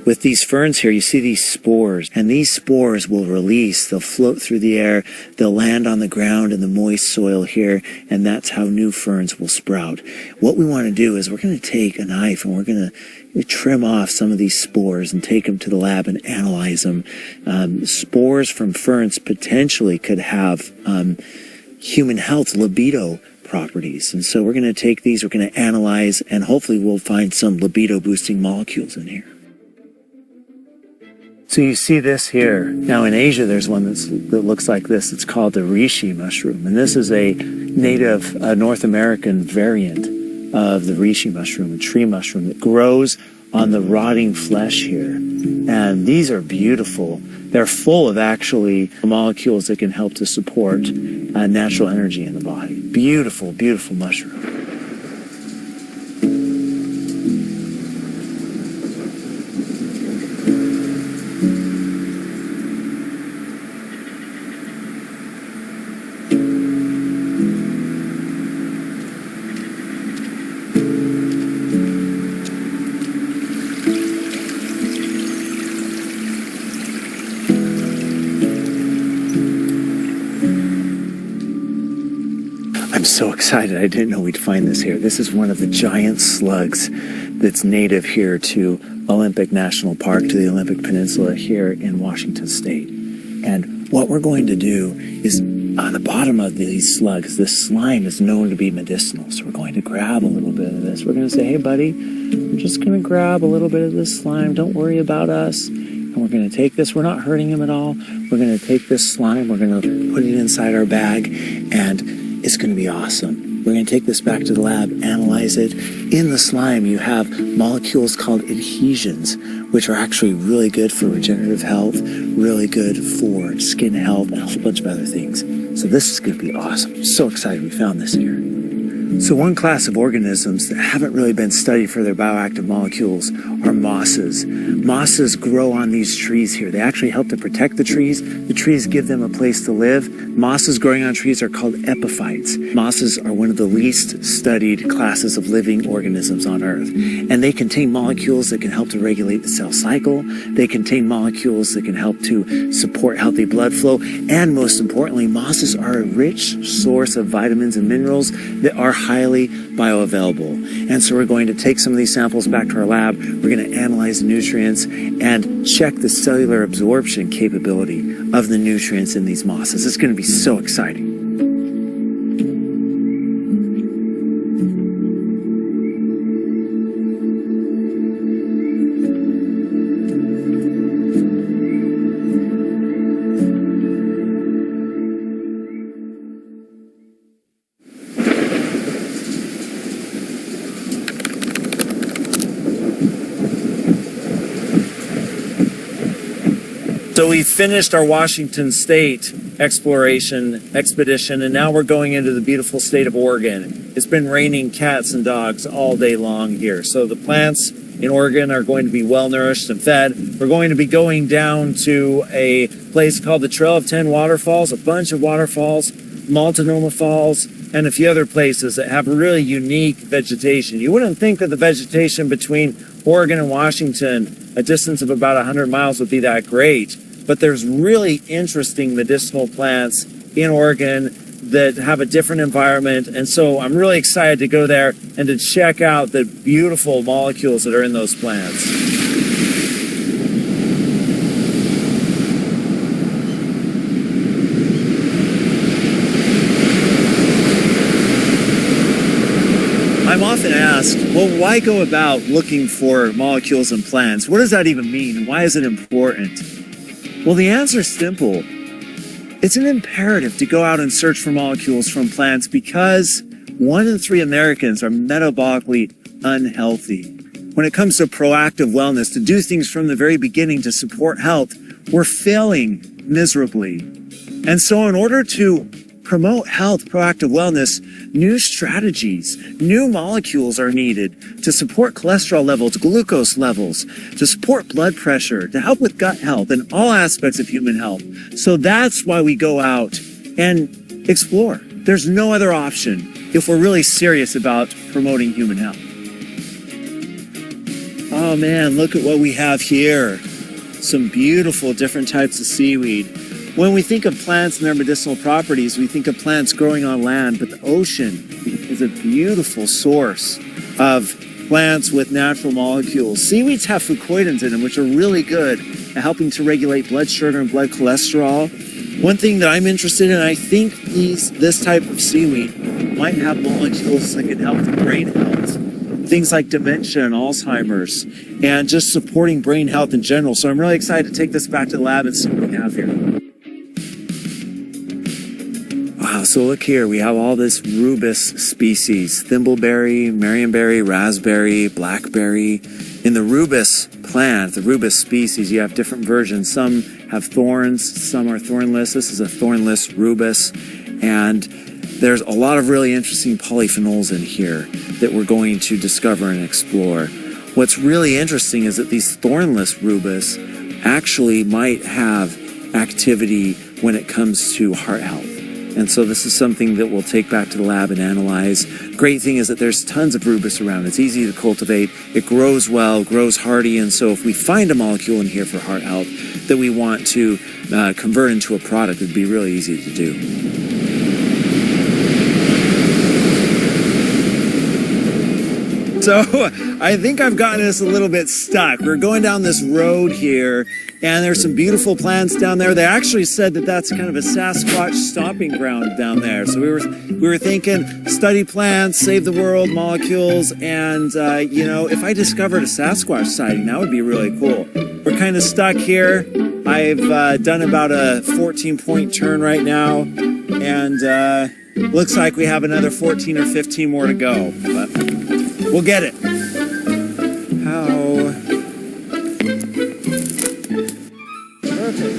with these ferns here, you see these spores, and these spores will release. They'll float through the air. They'll land on the ground in the moist soil here, and that's how new ferns will sprout. What we want to do is we're going to take a knife and we're going to trim off some of these spores and take them to the lab and analyze them. Spores from ferns potentially could have human health, libido properties. And so we're going to take these, we're going to analyze, and hopefully we'll find some libido boosting molecules in here. So you see this here. Now in Asia, there's one that looks like this. It's called the reishi mushroom. And this is a native North American variant of the reishi mushroom, a tree mushroom that grows on the rotting flesh here. And these are beautiful. They're full of actually molecules that can help to support natural energy in the body. Beautiful, beautiful mushroom. I'm so excited. I didn't know we'd find this here. This is one of the giant slugs that's native here to Olympic National Park, to the Olympic Peninsula here in Washington State. And what we're going to do is, on the bottom of these slugs, this slime is known to be medicinal. So we're going to grab a little bit of this. We're going to say, hey, buddy, we're just going to grab a little bit of this slime. Don't worry about us. And we're going to take this. We're not hurting him at all. We're going to take this slime. We're going to put it inside our bag, and it's going to be awesome. We're going to take this back to the lab, analyze it. In the slime, you have molecules called adhesions, which are actually really good for regenerative health, really good for skin health, and a whole bunch of other things. So this is going to be awesome. I'm so excited we found this here. So one class of organisms that haven't really been studied for their bioactive molecules are mosses. Mosses grow on these trees here. They actually help to protect the trees. The trees give them a place to live. Mosses growing on trees are called epiphytes. Mosses are one of the least studied classes of living organisms on Earth. And they contain molecules that can help to regulate the cell cycle. They contain molecules that can help to support healthy blood flow. And most importantly, mosses are a rich source of vitamins and minerals that are highly bioavailable. And so we're going to take some of these samples back to our lab. We're going to analyze the nutrients and check the cellular absorption capability of the nutrients in these mosses. It's going to be so exciting. So we finished our Washington State expedition, and now we're going into the beautiful state of Oregon. It's been raining cats and dogs all day long here. So the plants in Oregon are going to be well nourished and fed. We're going to be going down to a place called the Trail of 10 Waterfalls, a bunch of waterfalls, Multnomah Falls, and a few other places that have really unique vegetation. You wouldn't think that the vegetation between Oregon and Washington, a distance of about 100 miles, would be that great. But there's really interesting medicinal plants in Oregon that have a different environment. And so I'm really excited to go there and to check out the beautiful molecules that are in those plants. I'm often asked, well, why go about looking for molecules in plants? What does that even mean? Why is it important? Well, the answer is simple. It's an imperative to go out and search for molecules from plants because 1 in 3 Americans are metabolically unhealthy. When it comes to proactive wellness, to do things from the very beginning to support health, we're failing miserably. And so in order to promote health, proactive wellness, new strategies, new molecules are needed to support cholesterol levels, glucose levels, to support blood pressure, to help with gut health and all aspects of human health. So that's why we go out and explore. There's no other option if we're really serious about promoting human health. Oh man, look at what we have here. Some beautiful different types of seaweed. When we think of plants and their medicinal properties, we think of plants growing on land, but the ocean is a beautiful source of plants with natural molecules. Seaweeds have fucoidins in them, which are really good at helping to regulate blood sugar and blood cholesterol. One thing that I'm interested in, I think this type of seaweed might have molecules that can help with brain health. Things like dementia and Alzheimer's, and just supporting brain health in general. So I'm really excited to take this back to the lab and see what we have here. Wow, so look here, we have all this rubus species, thimbleberry, marionberry, raspberry, blackberry. In the rubus plant, the rubus species, you have different versions. Some have thorns, some are thornless. This is a thornless rubus, and there's a lot of really interesting polyphenols in here that we're going to discover and explore. What's really interesting is that these thornless rubus actually might have activity when it comes to heart health. And so this is something that we'll take back to the lab and analyze. Great thing is that there's tons of rubus around. It's easy to cultivate. It grows well, grows hardy. And so if we find a molecule in here for heart health that we want to convert into a product, it'd be really easy to do. So I think I've gotten us a little bit stuck. We're going down this road here, and there's some beautiful plants down there. They actually said that that's kind of a Sasquatch stomping ground down there. So we were thinking study plants, save the world, molecules, and you know, if I discovered a Sasquatch sighting, that would be really cool. We're kind of stuck here. I've done about a 14-point turn right now, and looks like we have another 14 or 15 more to go. But we'll get it. How? Perfect.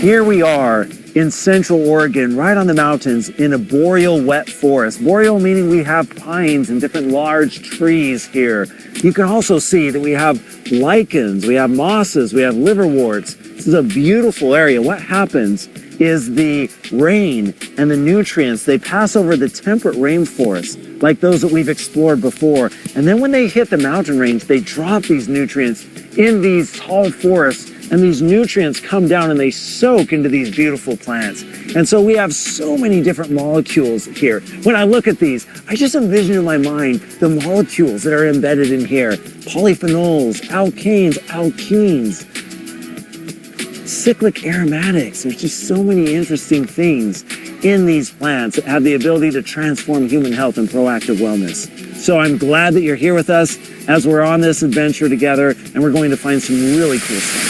Here we are in Central Oregon, right on the mountains in a boreal wet forest. Boreal meaning we have pines and different large trees here. You can also see that we have lichens, we have mosses, we have liverworts. This is a beautiful area. What happens is the rain and the nutrients, they pass over the temperate rainforests, like those that we've explored before. And then when they hit the mountain range, they drop these nutrients in these tall forests, and these nutrients come down and they soak into these beautiful plants. And so we have so many different molecules here. When I look at these, I just envision in my mind the molecules that are embedded in here. Polyphenols, alkanes, alkenes, cyclic aromatics. There's just so many interesting things in these plants that have the ability to transform human health and proactive wellness. So I'm glad that you're here with us as we're on this adventure together, and we're going to find some really cool stuff.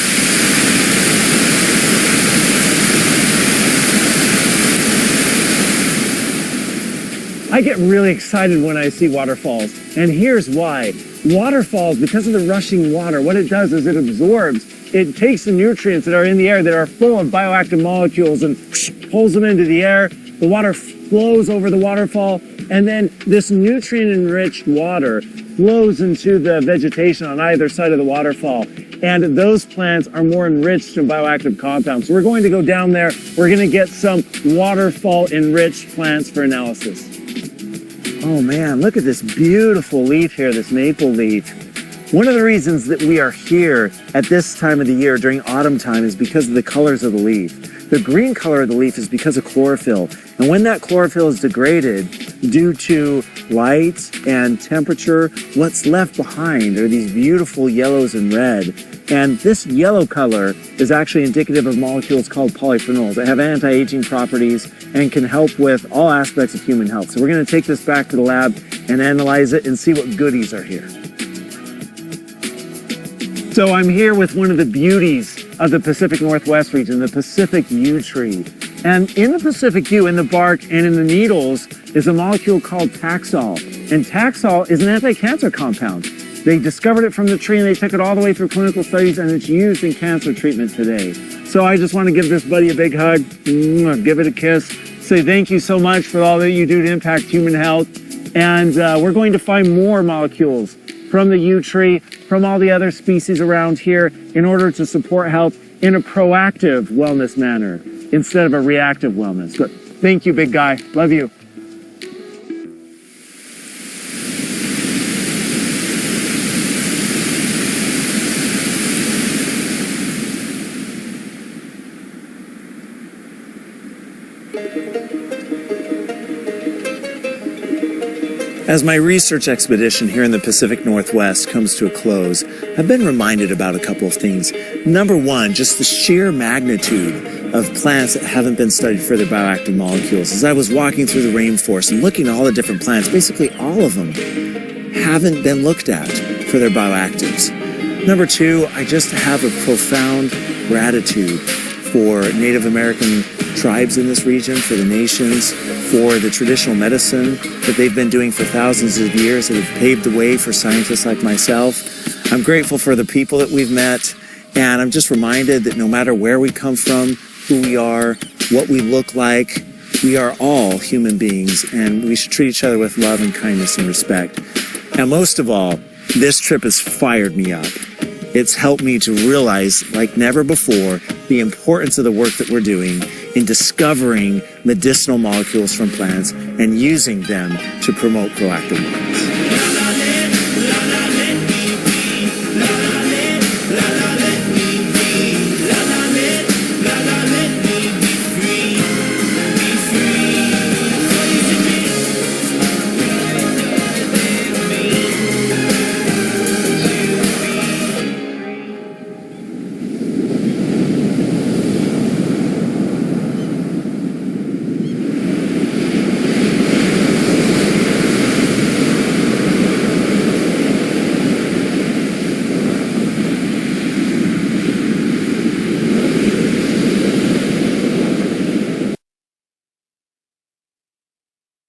I get really excited when I see waterfalls, and here's why. Waterfalls, because of the rushing water, what it does is it absorbs, it takes the nutrients that are in the air that are full of bioactive molecules and pulls them into the air. The water flows over the waterfall, and then this nutrient-enriched water flows into the vegetation on either side of the waterfall. And those plants are more enriched in bioactive compounds. So we're going to go down there. We're going to get some waterfall-enriched plants for analysis. Oh man, look at this beautiful leaf here, this maple leaf. One of the reasons that we are here at this time of the year during autumn time is because of the colors of the leaf. The green color of the leaf is because of chlorophyll. And when that chlorophyll is degraded due to light and temperature, what's left behind are these beautiful yellows and red. And this yellow color is actually indicative of molecules called polyphenols that have anti-aging properties and can help with all aspects of human health. So we're going to take this back to the lab and analyze it and see what goodies are here. So I'm here with one of the beauties of the Pacific Northwest region, the Pacific yew tree. And in the Pacific yew, in the bark and in the needles, is a molecule called Taxol. And Taxol is an anti-cancer compound. They discovered it from the tree and they took it all the way through clinical studies, and it's used in cancer treatment today. So I just want to give this buddy a big hug, give it a kiss, say thank you so much for all that you do to impact human health. And we're going to find more molecules from the yew tree, from all the other species around here in order to support health in a proactive wellness manner instead of a reactive wellness. But thank you, big guy. Love you. As my research expedition here in the Pacific Northwest comes to a close, I've been reminded about a couple of things. Number one, just the sheer magnitude of plants that haven't been studied for their bioactive molecules. As I was walking through the rainforest and looking at all the different plants, basically all of them haven't been looked at for their bioactives. Number two, I just have a profound gratitude for Native American tribes in this region, for the nations, for the traditional medicine that they've been doing for thousands of years that have paved the way for scientists like myself. I'm grateful for the people that we've met, and I'm just reminded that no matter where we come from, who we are, what we look like, we are all human beings, and we should treat each other with love and kindness and respect. And most of all, this trip has fired me up. It's helped me to realize, like never before, the importance of the work that we're doing in discovering medicinal molecules from plants and using them to promote proactive wellness.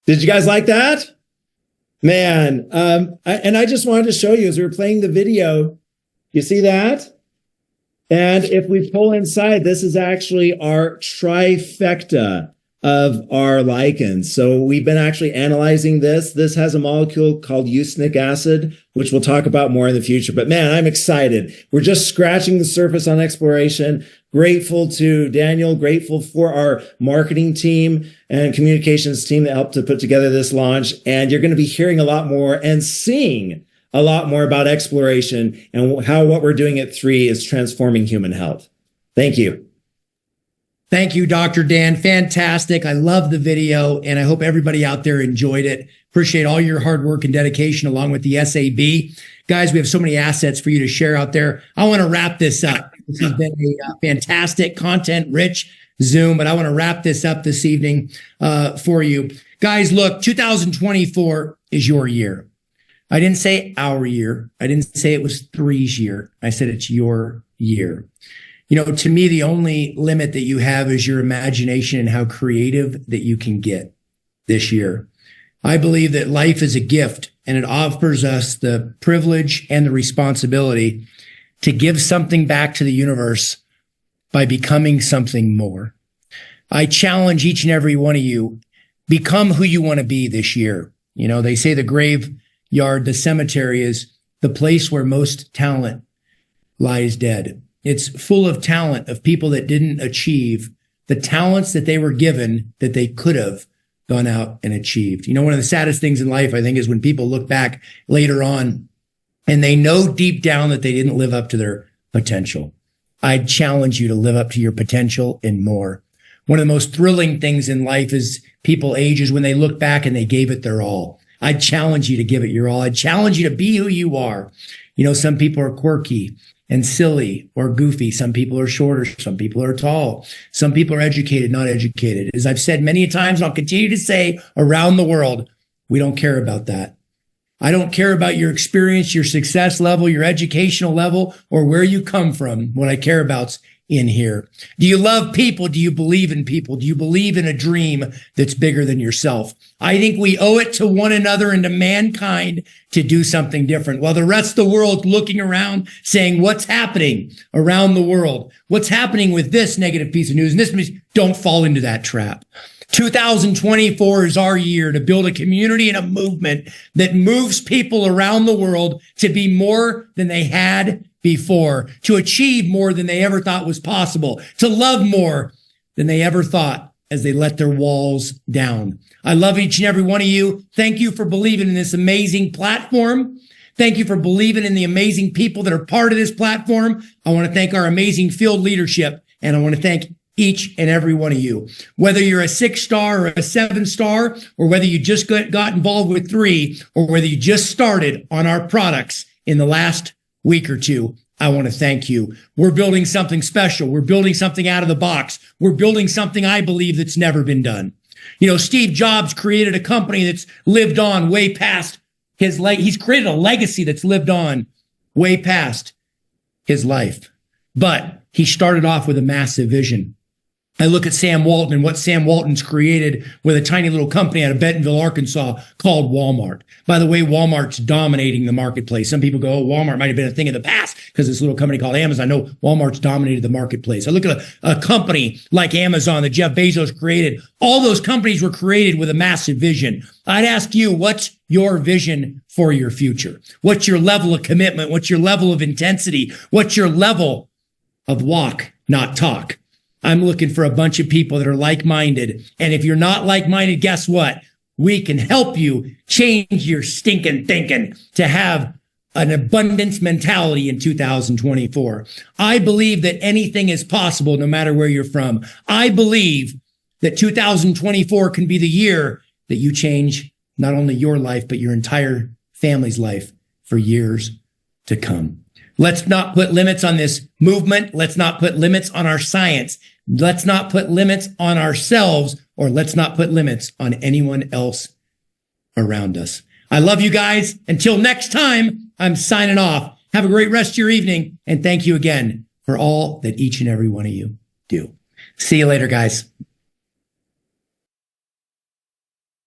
Did you guys like that? Man, I just wanted to show you as we were playing the video, you see that? And if we pull inside, this is actually our trifecta of our lichens. So we've been actually analyzing this. This has a molecule called eustenic acid, which we'll talk about more in the future. But man, I'm excited. We're just scratching the surface on exploration. Grateful to Daniel, grateful for our marketing team and communications team that helped to put together this launch. And you're going to be hearing a lot more and seeing a lot more about exploration and how what we're doing at 3 is transforming human health. Thank you. Thank you, Dr. Dan. Fantastic. I love the video, and I hope everybody out there enjoyed it. Appreciate all your hard work and dedication along with the SAB. Guys, we have so many assets for you to share out there. I want to wrap this up. This has been a fantastic, content-rich Zoom, but I want to wrap this up this evening for you. Guys, look, 2024 is your year. I didn't say our year. I didn't say it was 3's year. I said it's your year. You know, to me, the only limit that you have is your imagination and how creative that you can get this year. I believe that life is a gift, and it offers us the privilege and the responsibility to give something back to the universe by becoming something more. I challenge each and every one of you, become who you want to be this year. You know, they say the graveyard, the cemetery is the place where most talent lies dead. It's full of talent of people that didn't achieve the talents that they were given that they could have gone out and achieved. You know, one of the saddest things in life, I think, is when people look back later on and they know deep down that they didn't live up to their potential. I'd challenge you to live up to your potential and more. One of the most thrilling things in life is people ages when they look back and they gave it their all. I'd challenge you to give it your all. I'd challenge you to be who you are. You know, some people are quirky and silly or goofy. Some people are shorter. Some people are tall. Some people are educated, not educated. As I've said many times, and I'll continue to say around the world, we don't care about that. I don't care about your experience, your success level, your educational level, or where you come from. What I care about's in here. Do you love people? Do you believe in people? Do you believe in a dream that's bigger than yourself? I think we owe it to one another and to mankind to do something different. While the rest of the world looking around saying, what's happening around the world? What's happening with this negative piece of news? And this, don't fall into that trap. 2024 is our year to build a community and a movement that moves people around the world to be more than they had before, to achieve more than they ever thought was possible, to love more than they ever thought as they let their walls down. I love each and every one of you. Thank you for believing in this amazing platform. Thank you for believing in the amazing people that are part of this platform. I want to thank our amazing field leadership, and I want to thank each and every one of you. Whether you're a 6-star or a 7-star, or whether you just got involved with 3, or whether you just started on our products in the last week or 2, I want to thank you. We're building something special. We're building something out of the box. We're building something I believe that's never been done. You know, Steve Jobs created a company that's lived on way past his life. He's created a legacy that's lived on way past his life. But he started off with a massive vision. I look at Sam Walton and what Sam Walton's created with a tiny little company out of Bentonville, Arkansas called Walmart. By the way, Walmart's dominating the marketplace. Some people go, oh, Walmart might have been a thing of the past because this little company called Amazon. No, Walmart's dominated the marketplace. I look at a company like Amazon that Jeff Bezos created. All those companies were created with a massive vision. I'd ask you, what's your vision for your future? What's your level of commitment? What's your level of intensity? What's your level of walk, not talk? I'm looking for a bunch of people that are like-minded. And if you're not like-minded, guess what? We can help you change your stinking thinking to have an abundance mentality in 2024. I believe that anything is possible no matter where you're from. I believe that 2024 can be the year that you change not only your life, but your entire family's life for years to come. Let's not put limits on this movement. Let's not put limits on our science. Let's not put limits on ourselves, or let's not put limits on anyone else around us. I love you guys. Until next time, I'm signing off. Have a great rest of your evening. And thank you again for all that each and every one of you do. See you later, guys.